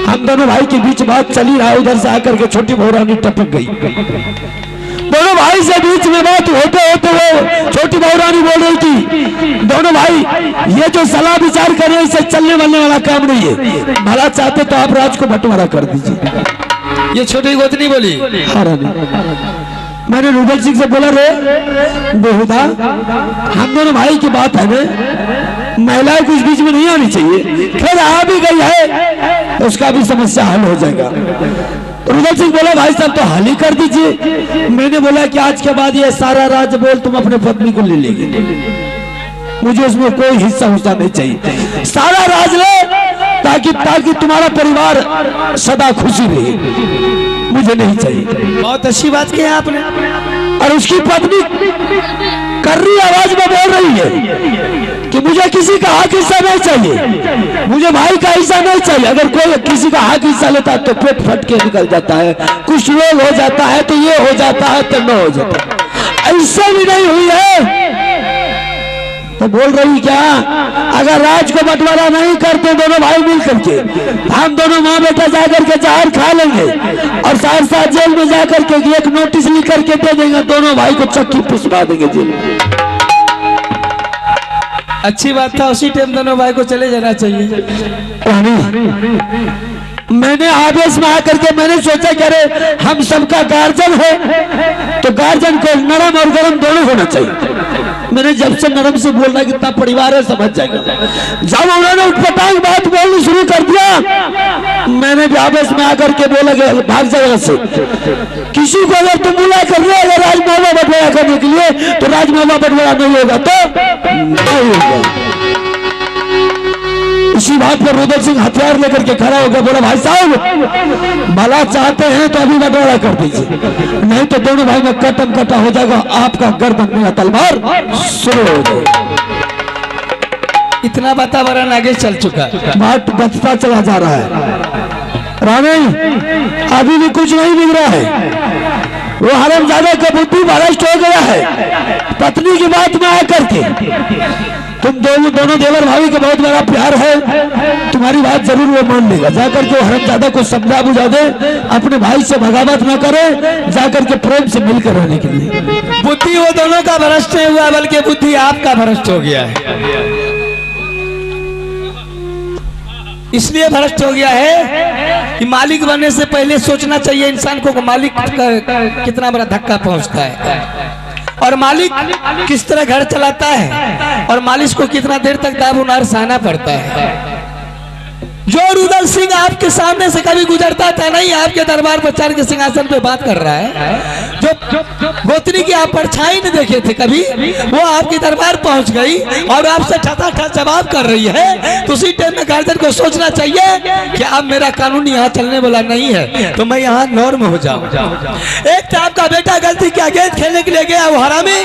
हम दोनों भाई के बीच बात चली रहा, उधर से आकर के छोटी बहू रानी टपक गई। दोनों भाई से बीच में बात होते होते वो छोटी बहू रानी बोल रही थी, दोनों भाई ये जो सलाह विचार करें इसे चलने वालने वाला काम नहीं है, भला चाहते तो आप राज को बंटवारा कर दीजिए। ये छोटी गोतनी बोली? हाँ रानी। मैंने रुदल सिंह से बोला रे बेहुदा, हम दोनों भाई की बात है ना, महिलाएं कुछ बीच में नहीं आनी चाहिए, खैर आ भी गई है तो उसका भी समस्या हल हो जाएगा। रुदल सिंह बोला भाई साहब तो हल ही कर दीजिए। मैंने बोला कि आज के बाद ये सारा राज बोल तुम अपने पत्नी को ले लेगी, मुझे उसमें कोई हिस्सा नहीं चाहिए, सारा राज ले ताकि तुम्हारा परिवार सदा खुशी रहे, मुझे नहीं चाहिए। बहुत अच्छी बात की है आपने। और उसकी पत्नी कर्री आवाज में बोल रही है कि मुझे किसी का हक हिस्सा नहीं चाहिए, मुझे भाई का हिस्सा नहीं चाहिए। अगर कोई किसी का हक हिस्सा लेता है तो पेट फट के निकल जाता है, कुछ लोग हो जाता है तो ये हो जाता है तो न हो जाता है, ऐसा भी नहीं हुई है। तो बोल रही क्या अगर राज को बंटवारा नहीं करते दोनों भाई मिल करके, हम दोनों माँ बेटा जाकर के जहर खा लेंगे और साथ साथ जेल में जाकर के एक नोटिस लिख करके दे देंगे, दोनों भाई को चक्की पिसवा देंगे जेल में। अच्छी बात था, उसी टाइम दोनों भाई को चले जाना चाहिए। मैंने आवेश में आकर के मैंने सोचा कि अरे हम सबका गार्जियन है तो गार्जियन को नरम और गरम दोनों होना चाहिए। मैंने जब से नरम से बोलना कितना परिवार है समझ जाएगा। जब उन्होंने उठपटांग बात बोलनी शुरू कर दिया, मैंने भी आवेश में आकर के बोला कि भाग जाएगा से किसी को अगर तुम बुला कर रहे अगर राजमहला बंटवारा करने के लिए तो राजमहला बंटवारा नहीं होगा तो नहीं होगा। इसी बात पर रुद्र सिंह हथियार लेकर के खड़ा होकर बोला भाई साहब भला चाहते हैं तो अभी बंटवारा कर दीजिए, नहीं तो दोनों भाई में कटम कटा हो जाएगा, आपका गर्दन मेरा तलवार शुरू हो जाएगा। इतना वातावरण आगे चल चुका, बात बढ़ता चला जा रहा है। रानी अभी भी कुछ नहीं बिगड़ा है, वो हरामजादा का बुद्धि भ्रष्ट हो गया है। पत्नी की बात में आकर के तुम दोनों देवर भाभी का बहुत बड़ा प्यार है, तुम्हारी बात जरूर वो मान लेगा। जाकर के हरामजादा को समझा बुझा दे, अपने भाई से बगावत न करे, जाकर के प्रेम से मिलकर रहने के लिए। बुद्धि वो दोनों का भ्रष्ट नहीं हुआ बल्कि बुद्धि आपका भ्रष्ट हो गया है, इसलिए भ्रष्ट हो गया है कि मालिक बनने से पहले सोचना चाहिए इंसान को मालिक का कितना बड़ा धक्का पहुंचता है और मालिक किस तरह घर चलाता है और मालिक को कितना देर तक दाबुनार सहना पड़ता है। जो रुदल सिंह आपके सामने से कभी गुजरता था नहीं, आपके दरबार पर चढ़ के सिंहासन पे बात कर रहा है, जो गोतनी की आप परछाई नहीं देखे थे कभी, वो आपके दरबार पहुंच गई और आपसे ठता जवाब कर रही है, तो उसी टाइम में गार्जियन को सोचना चाहिए कि अब मेरा कानून यहाँ चलने वाला नहीं है तो मैं यहाँ नॉर्म हो जाऊं। एक तो आपका बेटा गलती किया, गेंद खेलने के लिए गया वो हरामी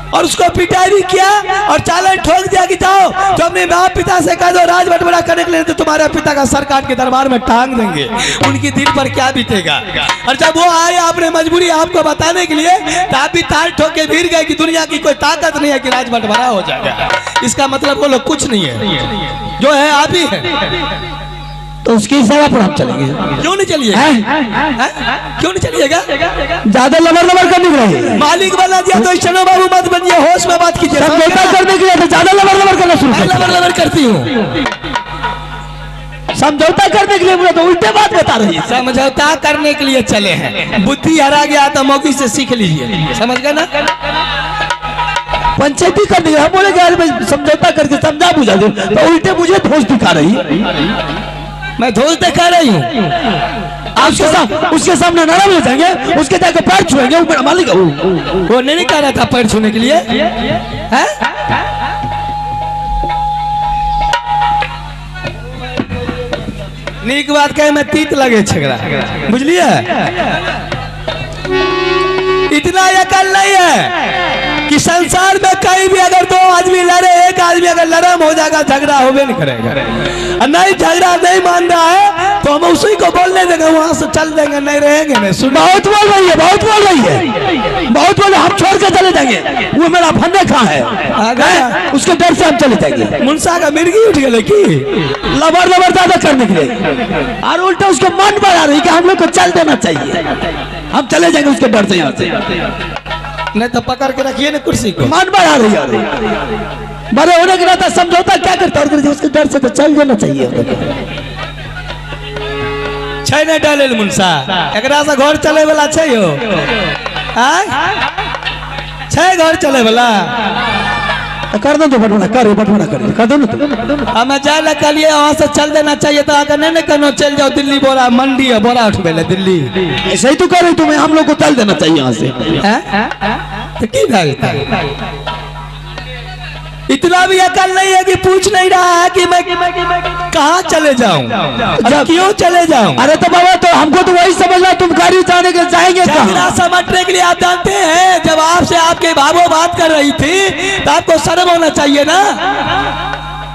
और उसको पिटाई भी किया और चालन ठोक दिया कि जाओ तो अपने बाप पिता से कह दो राज बंटवारा करने के लिए तो तुम्हारे पिता का सर काट के दरबार में टांग देंगे। उनकी दिल पर क्या बीतेगा। और जब वो आए आपने मजबूरी आपको बताने के लिए तो आप भी ताल ठोक के भीड़ गए कि दुनिया की कोई ताकत नहीं है कि राज बंटवारा हो जाएगा। इसका मतलब वो लोग कुछ नहीं है, जो है आप ही है। तो उसकी इशारा पर हम चलेंगे। क्यों नहीं चलिएगा? क्यों नहीं चलिएगा? ज्यादा लबर करने के लिए मालिक बना दिया तो चलो बाबू मत बनिए, होश में बात कीजिए। समझौता करने के लिए तो ज्यादा लबर करना शुरू कर लबर करती हूँ। समझौता करने के लिए मुझे तो उल्टे बात बता रही है। समझौता करने के लिए चले हैं, बुद्धि हरा गया तो मौकी से सीख लीजिए, समझ गए ना। पंचायती करने के हम बोले कि समझौता करके समझा बुझा दे तो उल्टे मुझे धोस दिखा रही। मैं धोल दिखा रही हूँ, उसके सामने नरम हो जाएंगे, उसके जाकर पैर छुएंगे, ऊपर मालिक वो नहीं कह रहा था पैर छूने के लिए है? नीक बात कहे मैं तीत लगे झगड़ा, बुझलिए। इतना अकल नहीं है कि संसार में कहीं भी अगर दो आदमी लड़े, एक आदमी अगर नरम हो जाएगा झगड़ा होबे नहीं करेगा। और नहीं झगड़ा नहीं मान रहा है तो हम उसी को बोलने देंगे, वहां से चल देंगे, नहीं रहेंगे। नहीं बहुत बोल रही है, बहुत बोल रही है, बहुत बोल, हम छोड़ के चले जाएंगे। वो मेरा फंदे कहाँ है, उसके डर से हम चले जाएंगे। मुंशा का मिर्गी उठ गए कि लबर ज्यादा करने के लिए और उल्टा उसको मन बढ़ा रही कि हम लोग को चल देना चाहिए, हम चले जाएंगे उसके डर से यहाँ से। नहीं तो पकड़ के रखिए ना कुर्सी को, मन बढ़ा रही है। बड़े होने के नाते समझौता क्या करता है, उसके डर से तो चल देना चाहिए। छै नहीं डाले मुंशा, एकरा से घर चले वाला छै यो, छै घर चले वाला। कर दो तो बटवारा कर दो ना। हमें जाए ला कलिए वहाँ से चल देना चाहिए था, अगर नहीं कहना चल जाओ दिल्ली, बोरा मंडी है, बोरा उठवे ले दिल्ली। ऐसे ही तो कर रही, तुम्हें हम लोग को चल देना चाहिए यहाँ से। तो की भागता इतना भी अकल नहीं है कि पूछ नहीं रहा है कि मैं कहाँ चले जाऊं, क्यों चले जाऊं। अरे तो बाबा तो हमको तो वही समझना, तुम गाड़ी जाने के जाएंगे कहाँ समझने के लिए। आप जानते हैं जब आपसे आपके भाभो बात कर रही थी तो आपको शर्म होना चाहिए ना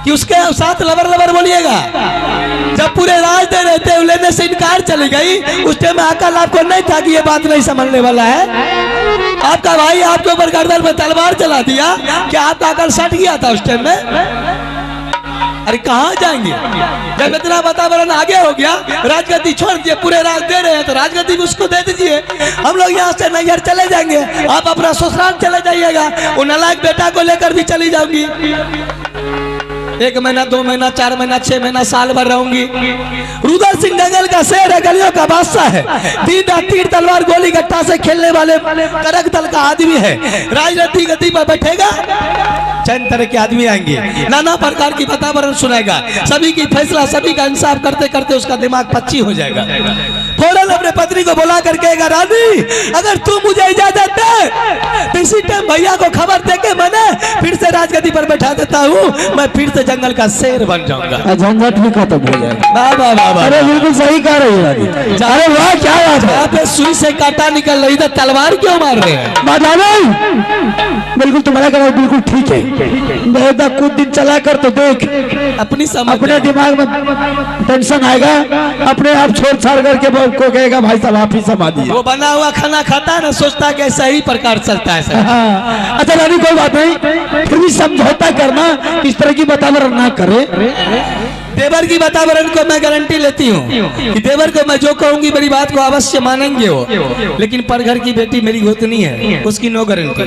कि उसके साथ लबर बोलिएगा। जब पूरे राज दे रहे थे लेने से इनकार चली गई, उस टाइम में अकल आपको नहीं था कि ये बात नहीं समझने वाला है। आपका भाई आपके ऊपर गर्दन में तलवार चला दिया कि आपका अकल सट गया था उस टाइम में। अरे कहाँ जाएंगे? जब इतना वातावरण आगे हो गया, राजगद्दी छोड़ दिए, पूरे राज दे रहे हैं तो राजगद्दी भी उसको दे दीजिए। हम लोग यहाँ से नैहर चले जाएंगे, आप अपना ससुराल चले जाइएगा, वो नालायक बेटा को लेकर भी चली जाऊंगी। 1 महीना 2 महीना 4 महीना 6 महीना साल भर रहूंगी। रुद्र सिंह जंगल का शेर है, गलियों का बादशाह है, तीर तलवार गोली गट्टा से खेलने वाले करक दल का आदमी है। राजनीति गति पर बैठेगा, चंद तरह के आदमी आएंगे, नाना प्रकार की वातावरण सुनेगा, सभी की फैसला, सभी का इंसाफ करते करते उसका दिमाग पच्ची हो जाएगा। फौरन अपने पत्नी को बुला कर कहेगा, रानी अगर तू मुझे इजाजत दे तो इसी टाइम भैया को खबर दे के मैंने फिर से राजगद्दी पर बैठा देता हूँ, मैं फिर से जंगल का शेर बन जाऊंगा। झंझट भी खत्म हो जाएगा। वाह वाह वाह, अरे बिल्कुल सही कह रही है। अरे वाह क्या बात है। यहाँ पे सुई से कांटा निकल रही, तो तलवार क्यों मार रहे हैं? बिल्कुल तुम्हारा कहना बिल्कुल ठीक है। बेहदा कुछ दिन चला कर तो देख, अपनी समझ अपने दिमाग में टेंशन आएगा, अपने आप छोड़ छाड़ करके को कहेगा भाई साहब आप ही समाधि। वो बना हुआ खाना खाता है ना, सोचता है कि सही प्रकार चलता है। हाँ। अच्छा रानी कोई बात नहीं, फिर भी समझौता करना, इस तरह की वातावरण ना करे। देवर की वातावरण को मैं गारंटी लेती हूँ कि देवर को मैं जो कहूंगी मेरी बात को अवश्य मानेंगे वो, लेकिन पर घर की बेटी मेरी गोतनी है, उसकी नो गारंटी।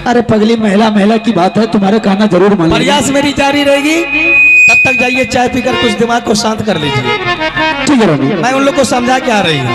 अरे पगली महिला की बात है, तुम्हारे कहना जरूर मानेंगे। प्रयास मेरी जारी रहेगी, तब तक जाइए चाय पीकर कुछ दिमाग को शांत कर लीजिए। ठीक है रानी, मैं उन लोग को समझा के आ रही हूँ।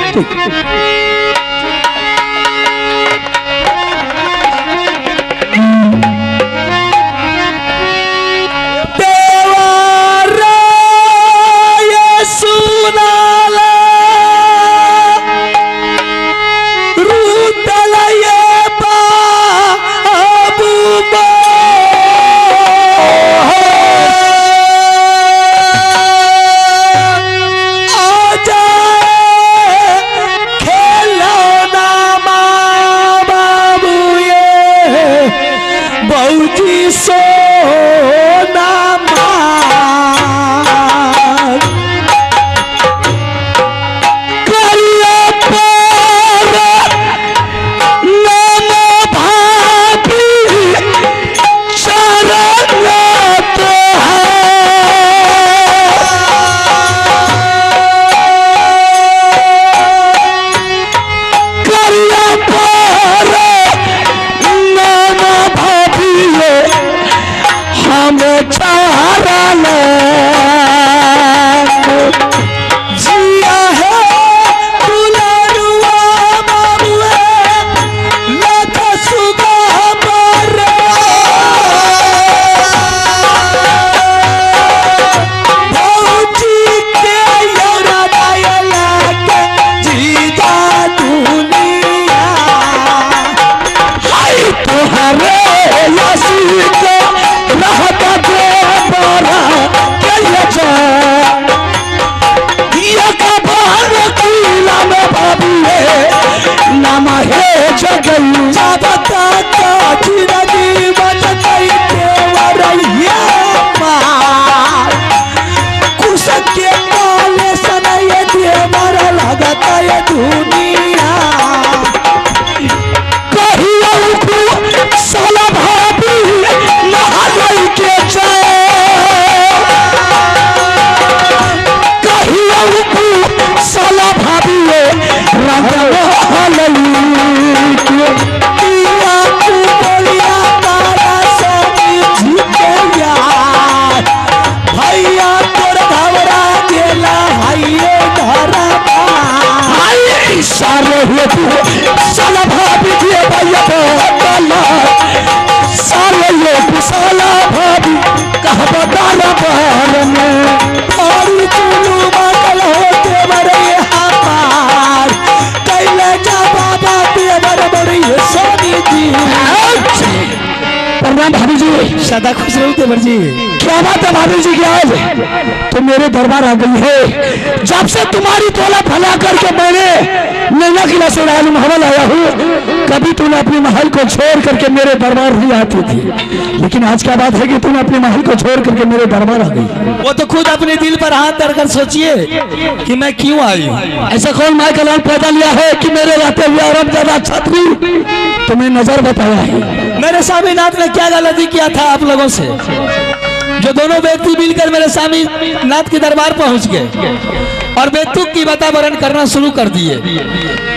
भाभी जी सदा खुश रहो तेवर जी। क्या बात है भाभी जी की आज तो मेरे दरबार आ गई है। जब से तुम्हारी तोला फैला करके मैंने नैना किला से महल आया हूँ, कभी तूने अपने महल को छोड़ करके मेरे दरबार नहीं आती थी, लेकिन आज क्या बात है कि तूने अपने महल को छोड़ करके मेरे दरबार आ गई। वो तो खुद अपने दिल पर हाथ धरकर सोचिए कि मैं क्यों आई हूँ। ऐसा कौन माँ का लाल पैदा लिया है कि मेरे रहते हुए और ज्यादा छतरी तुम्हें नजर बताया है। मेरे स्वामीनाथ ने क्या गलती किया था आप लोगों से जो दोनों व्यक्ति मिलकर मेरे स्वामी नाथ के दरबार पहुंच गए और बेतुक की वातावरण करना शुरू कर दिए।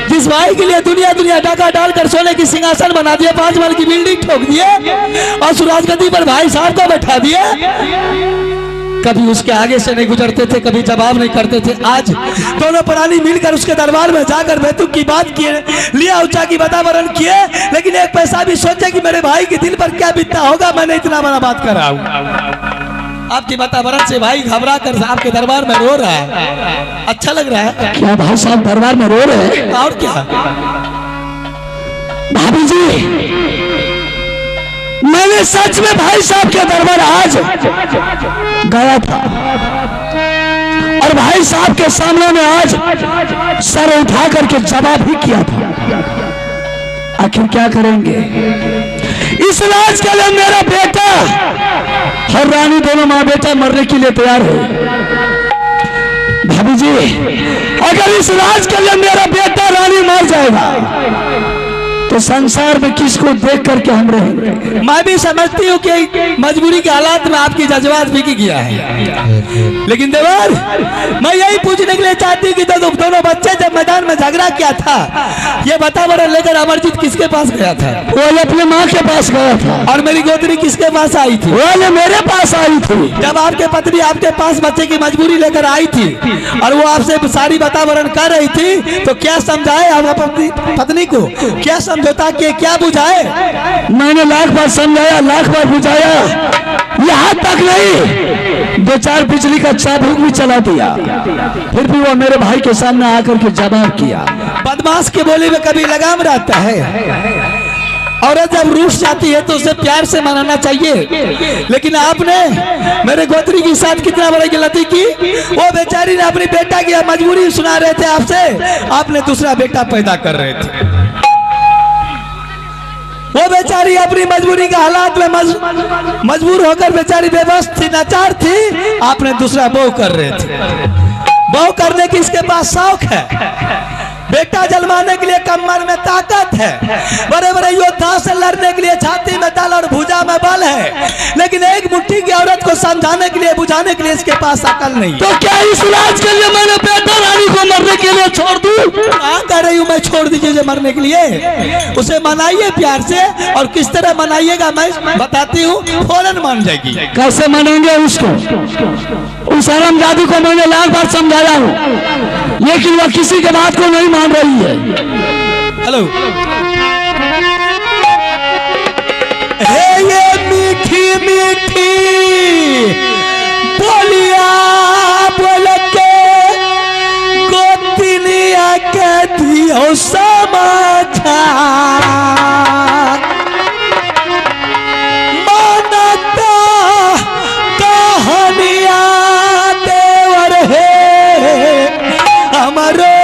जिस भाई के लिए दुनिया दुनिया डाका डालकर सोने की सिंहासन बना दिए, 5 महल की बिल्डिंग ठोक दिए और सुराजगद्दी पर भाई साहब को बैठा दिए, कभी उसके आगे से नहीं गुजरते थे, कभी जवाब नहीं करते थे। आज दोनों प्राणी मिलकर उसके दरबार में जाकर बेतुक की बात किए, लिया ऊंचा की वातावरण किए, लेकिन एक पैसा भी सोचे कि मेरे भाई के दिल पर क्या बीतता होगा, मैंने इतना बड़ा बात कर रहा हूँ। आपकी वातावरण से भाई घबरा कर आपके दरबार में रो रहा है। अच्छा लग रहा है क्या भाई साहब दरबार में रो रहे हैं? और क्या भाभी जी, मैंने सच में भाई साहब के दरबार आज गया था और भाई साहब के सामने में आज सर उठा करके जवाब भी किया था। आखिर क्या करेंगे? इस राज के लिए मेरा बेटा और रानी दोनों माँ बेटा मरने के लिए तैयार है। भाभी जी, अगर इस राज के लिए मेरा बेटा रानी मर जाएगा तो संसार में किसको देख करके हम रहेंगे? मैं भी समझती हूँ कि मजबूरी के हालात में आपकी जज्बात बिक गया है, लेकिन देवर मैं यही पूछने के लिए चाहती हूँ कि दोनों बच्चे जब मैदान में झगड़ा किया था, ये वातावरण लेकर अमरजीत किसके पास गया था? वो अपने माँ के पास गया था। और मेरी गोत्री किसके पास आई थी? वो मेरे पास आई थी। जब आपके पत्नी आपके पास बच्चे की मजबूरी लेकर आई थी और वो आपसे सारी वातावरण कर रही थी, तो क्या समझाए आप अपनी पत्नी को? क्या समझौता किए, क्या बुझाए? मैंने लाख बार समझाया, लाख बार बुझाया, यहाँ तक नहीं 2-4 बिजली का चाबुक भी चला दिया, फिर भी वो मेरे भाई के सामने आकर के जवाब किया। बदमाश के बोली में कभी लगाम रहता है। औरत जब रूठ जाती है तो उसे प्यार से मनाना चाहिए, लेकिन आपने मेरे गोत्री के साथ कितना बड़ी गलती की। वो बेचारी ने अपनी बेटा की मजबूरी सुना रहे थे आपसे, आपने दूसरा बेटा पैदा कर रहे थे। वो बेचारी अपनी मजबूरी के हालात में मजबूर होकर बेचारी बेबस थी, लाचार थी, आपने दूसरा बहू कर रहे थे। बहू करने की इसके पास शौक है, बेटा जन्माने के लिए कमर में ताकत है, बड़े बड़े योद्धा से लड़ने के लिए छाती में दल और भुजा में बल है, लेकिन एक मुट्ठी की औरत को समझाने के लिए, बुझाने के लिए इसके पास अकल नहीं। तो क्या इस राज के लिए मैंने बेटा रानी को मरने के लिए छोड़ दूं? कहाँ कह रही हूँ मैं छोड़ दीजिए मरने के लिए? उसे मनाइए प्यार से, और किस तरह मनाइएगा मैं बताती हूँ, फौरन मान जाएगी। कैसे मनाएंगे उसको? उस हरामजादी को मैंने लाख बार समझाया हूँ, लेकिन वह किसी के बात को नहीं मान रही है। हेलो, हे ये मीठी मीठी बोलिया बोल के गोतिनिया के दियो समाचार, मानता कहानिया देवर है हमारो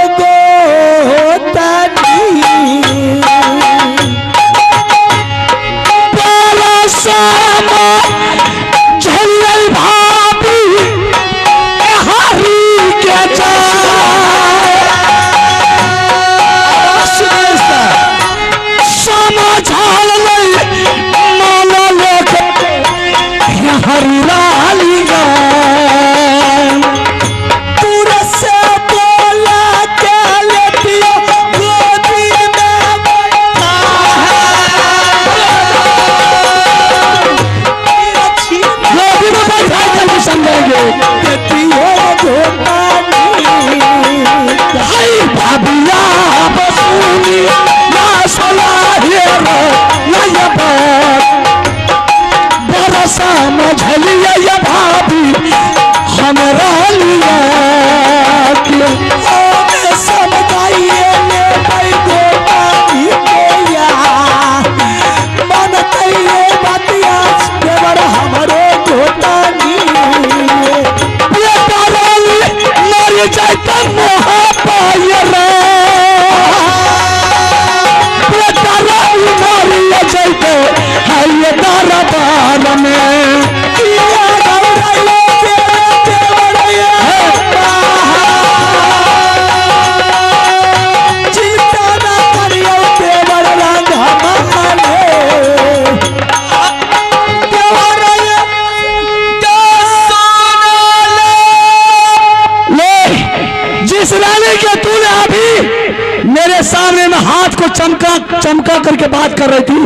चमका चमका करके बात कर रही थी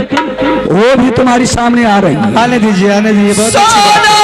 वो भी तुम्हारी सामने आ रही है। आने दीजिए, आने दीजिए। बहुत अच्छी बात है।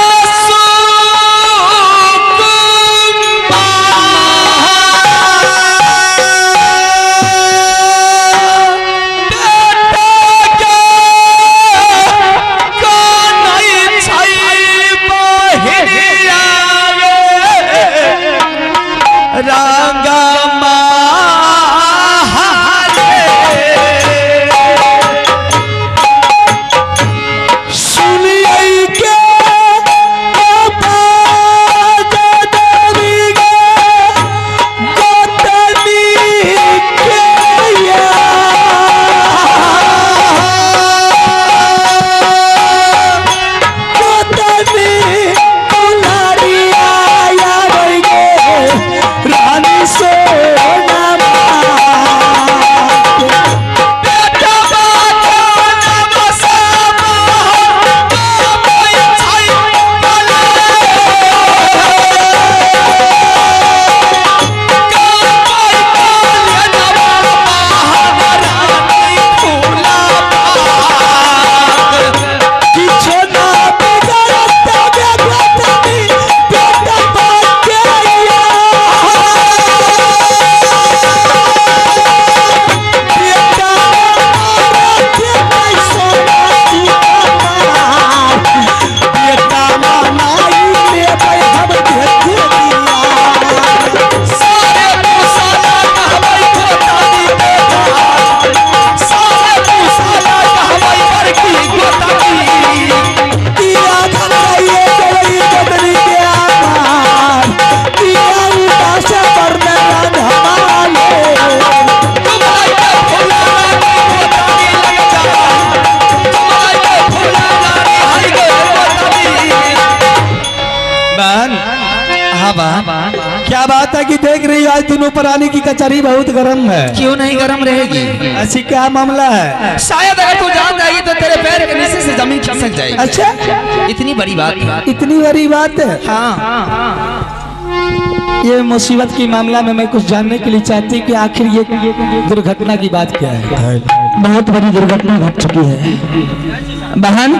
क्या बात है कि देख रही हो आज दोनों प्राणी की कचहरी बहुत गर्म है। क्यों नहीं गर्म रहेगी? ऐसी क्या मामला है? शायद अगर तू जान जाएगी तो तेरे पैर के नीचे से जमीन खिसक जाएगी। अच्छा, इतनी बड़ी बात है। इतनी बड़ी बात है। हाँ, ये मुसीबत की मामला में मैं कुछ जानने के लिए चाहती कि आखिर ये दुर्घटना की बात क्या है। बहुत बड़ी दुर्घटना घट चुकी है। बहन,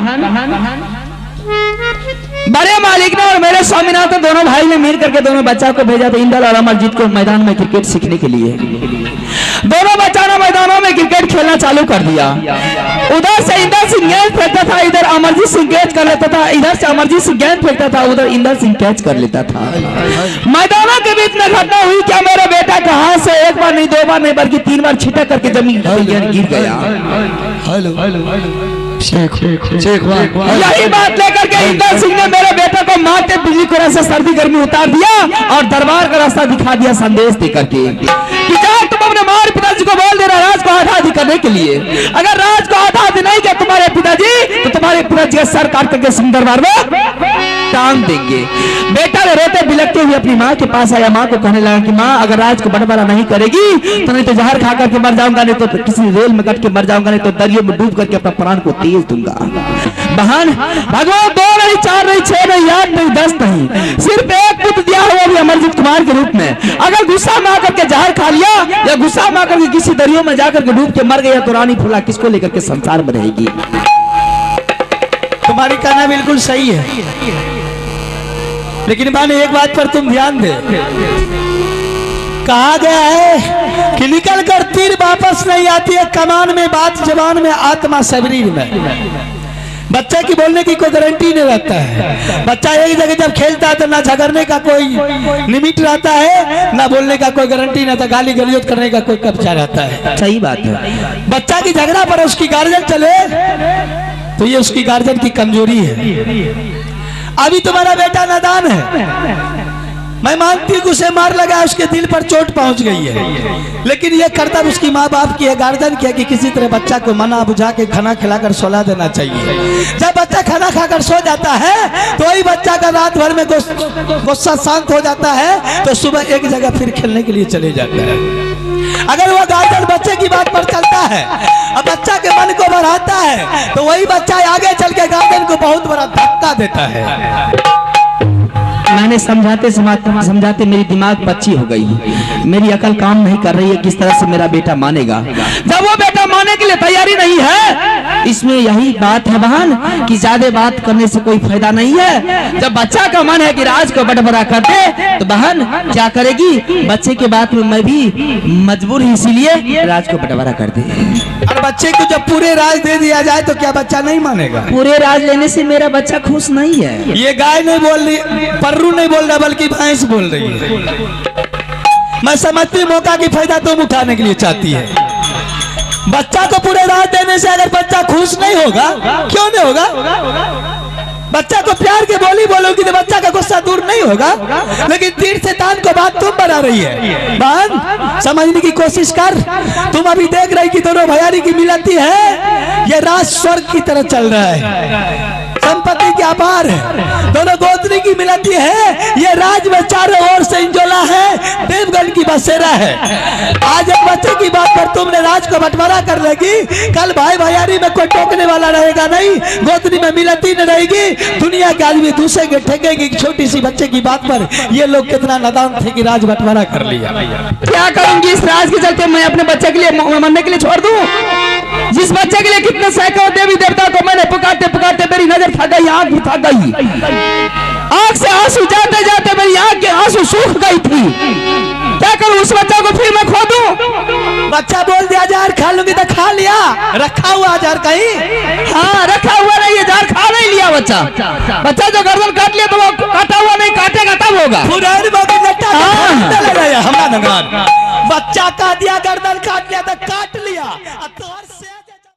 बड़े मालिक ने और मेरे स्वामीनाथ ने दोनों भाई ने मिल करके दोनों बच्चा को भेजा था इंदल और अमरजीत को मैदान में क्रिकेट सीखने के लिए। दोनों बच्चों ने मैदानों में क्रिकेट खेलना चालू कर दिया। उधर से इंदल सिंह गेंद फेंकता था, इधर अमरजीत सिंह कैच कर लेता था। इधर से अमरजीत सिंह गेंद फेंकता था, उधर इंदल सिंह कैच कर लेता था। मैदानों के बीच में घटना हुई क्या, मेरा बेटा कहां से एक बार नहीं, दो बार नहीं, बल्कि 3 बार छिटक करके जमीन पर गिर गया। यही बात लेकर के इंदल सिंह ने मेरे बेटे को मारते बिजली को से सर्दी गर्मी उतार दिया और दरबार का रास्ता दिखा दिया संदेश देकर के कि जाओ तुम अपने मार पिताजी को बोल देना राज को आजादी करने के लिए। अगर राज को आजादी नहीं किया तुम्हारे पिताजी तो तुम्हारे पिताजी का सर काट करके सिंह दरबार में टांग देंगे। बेटा ने रोते बिलखते हुए अपनी माँ के पास आया। माँ को कहने लगा कि माँ अगर राज को बंटवारा नहीं करेगी तो नहीं तो जहर खा करके मर जाऊंगा, नहीं तो किसी रेल में कट के मर जाऊंगा, नहीं तो दरिया में डूब करके अपना प्राण को तेज दूंगा। बहन, भगवान 2 नहीं 4 नहीं 6 नहीं 8 नहीं 10 नहीं, सिर्फ एक पुत्र दिया हुआ भी अमरजीत कुमार के रूप में। अगर गुस्सा में आकर के जहर खा लिया या गुस्सा में आकर के किसी दरिया में जाकर के डूब के मर गया तो रानी फूला किसको लेकर के संसार में रहेगी। तुम्हारी कहना बिल्कुल सही है, लेकिन माने एक बात पर तुम ध्यान दे। कहा गया है कि निकल कर तीर वापस नहीं आती है, कमान में बात जबान में आत्मा शरीर में। बच्चे की बोलने की कोई गारंटी नहीं रहता है। बच्चा एक जगह जब खेलता है तो ना झगड़ने का कोई लिमिट रहता है, ना बोलने का कोई गारंटी, ना तो गाली गलौज करने का कोई कब्जा रहता है। सही बात है। बच्चा की झगड़ा पर उसकी गार्जियन चले तो ये उसकी गार्जियन की कमजोरी है। अभी तुम्हारा बेटा नादान है, मैं मानती हूँ उसे मार लगा, उसके दिल पर चोट पहुंच गई है, लेकिन ये कर्तव्य उसकी माँ बाप की है, गार्जियन की है कि किसी तरह बच्चा को मना बुझा के खाना खिलाकर सोला देना चाहिए। जब बच्चा खाना खाकर सो जाता है तो वही बच्चा का रात भर में गुस्सा शांत हो जाता है तो सुबह एक जगह फिर खेलने के लिए चले जाता है। अगर वो गार्जियन बच्चे की बात पर चलता है और बच्चा के मन को बढ़ाता है तो वही बच्चा आगे चल के गार्जियन को बहुत बड़ा धक्का देता है। मैंने समझाते समझाते मेरी दिमाग बच्ची हो गई है, मेरी अकल काम नहीं कर रही है किस तरह से मेरा बेटा मानेगा। जब वो बेटा मानने के लिए तैयारी नहीं है, इसमें यही बात है बहन कि ज्यादा बात करने से कोई फायदा नहीं है। जब बच्चा का मन है कि राज को बंटवारा कर दे तो बहन क्या करेगी, बच्चे के बात में मैं भी मजबूर ही, इसीलिए राज को बंटवारा कर दे। और बच्चे को जब पूरे राज दे दिया जाए तो क्या बच्चा नहीं मानेगा? पूरे राज लेने से मेरा बच्चा खुश नहीं है। ये गाय नहीं बोल रही, पर्रू नहीं बोल रहा, बल्कि भैंस बोल रही है। मैं समझती मौका की फायदा तुम उठाने के लिए चाहती है। बच्चा को पूरे राज देने से अगर बच्चा खुश नहीं होगा, क्यों नहीं होगा? बच्चा को प्यार के बोली बोलोगी तो बच्चा का गुस्सा दूर नहीं होगा। लेकिन तीर से तान को बात तुम बना रही है। बहन समझने की कोशिश कर, तुम अभी देख रही कि दोनों भैयारी की मिलती है, ये राज स्वर्ग की तरह चल रहा है, संपत्ति के अपार है। दोनों गोत्री की मिलती है, ये राज में चारों ओर से इंजोला है, देवगन की बसेरा है। आज एक बच्चे की बात पर तुमने राज को बंटवारा कर लेगी, कल भाई भैयारी में कोई टोकने वाला रहेगा नहीं, गोत्री में मिलती न रहेगी, दुनिया के आदमी दूसरे के ठेकेगी। छोटी सी बच्चे की बात पर ये लोग कितना नादान थे कि राज बंटवारा कर लिया। क्या करूंगी इस राज के चलते, मैं अपने बच्चे के लिए मरने के लिए छोड़ दूं? जिस बच्चे के लिए कितने सैकड़ों देवी देवता को मैंने पुकारते पुकारते मेरी नजर थक गई, आंख भी थक गई, आंख से आंसू जाते जाते मेरी आंख के आंसू सूख गई थी। क्या करूं, उस बच्चा को फिर मैं खो दूं? बच्चा बोल दिया जार खा लूंगी तो खा लिया, रखा हुआ जार कहीं? हाँ रखा हुआ नहीं है, जार खा नहीं लिया बच्चा। बच्चा जो गर्दन काट लिया तो वो काटा हुआ नहीं, काटेगा तब होगा। पुरानी बाबू लट्टा हमारा नगान बच्चा का दिया गर्दन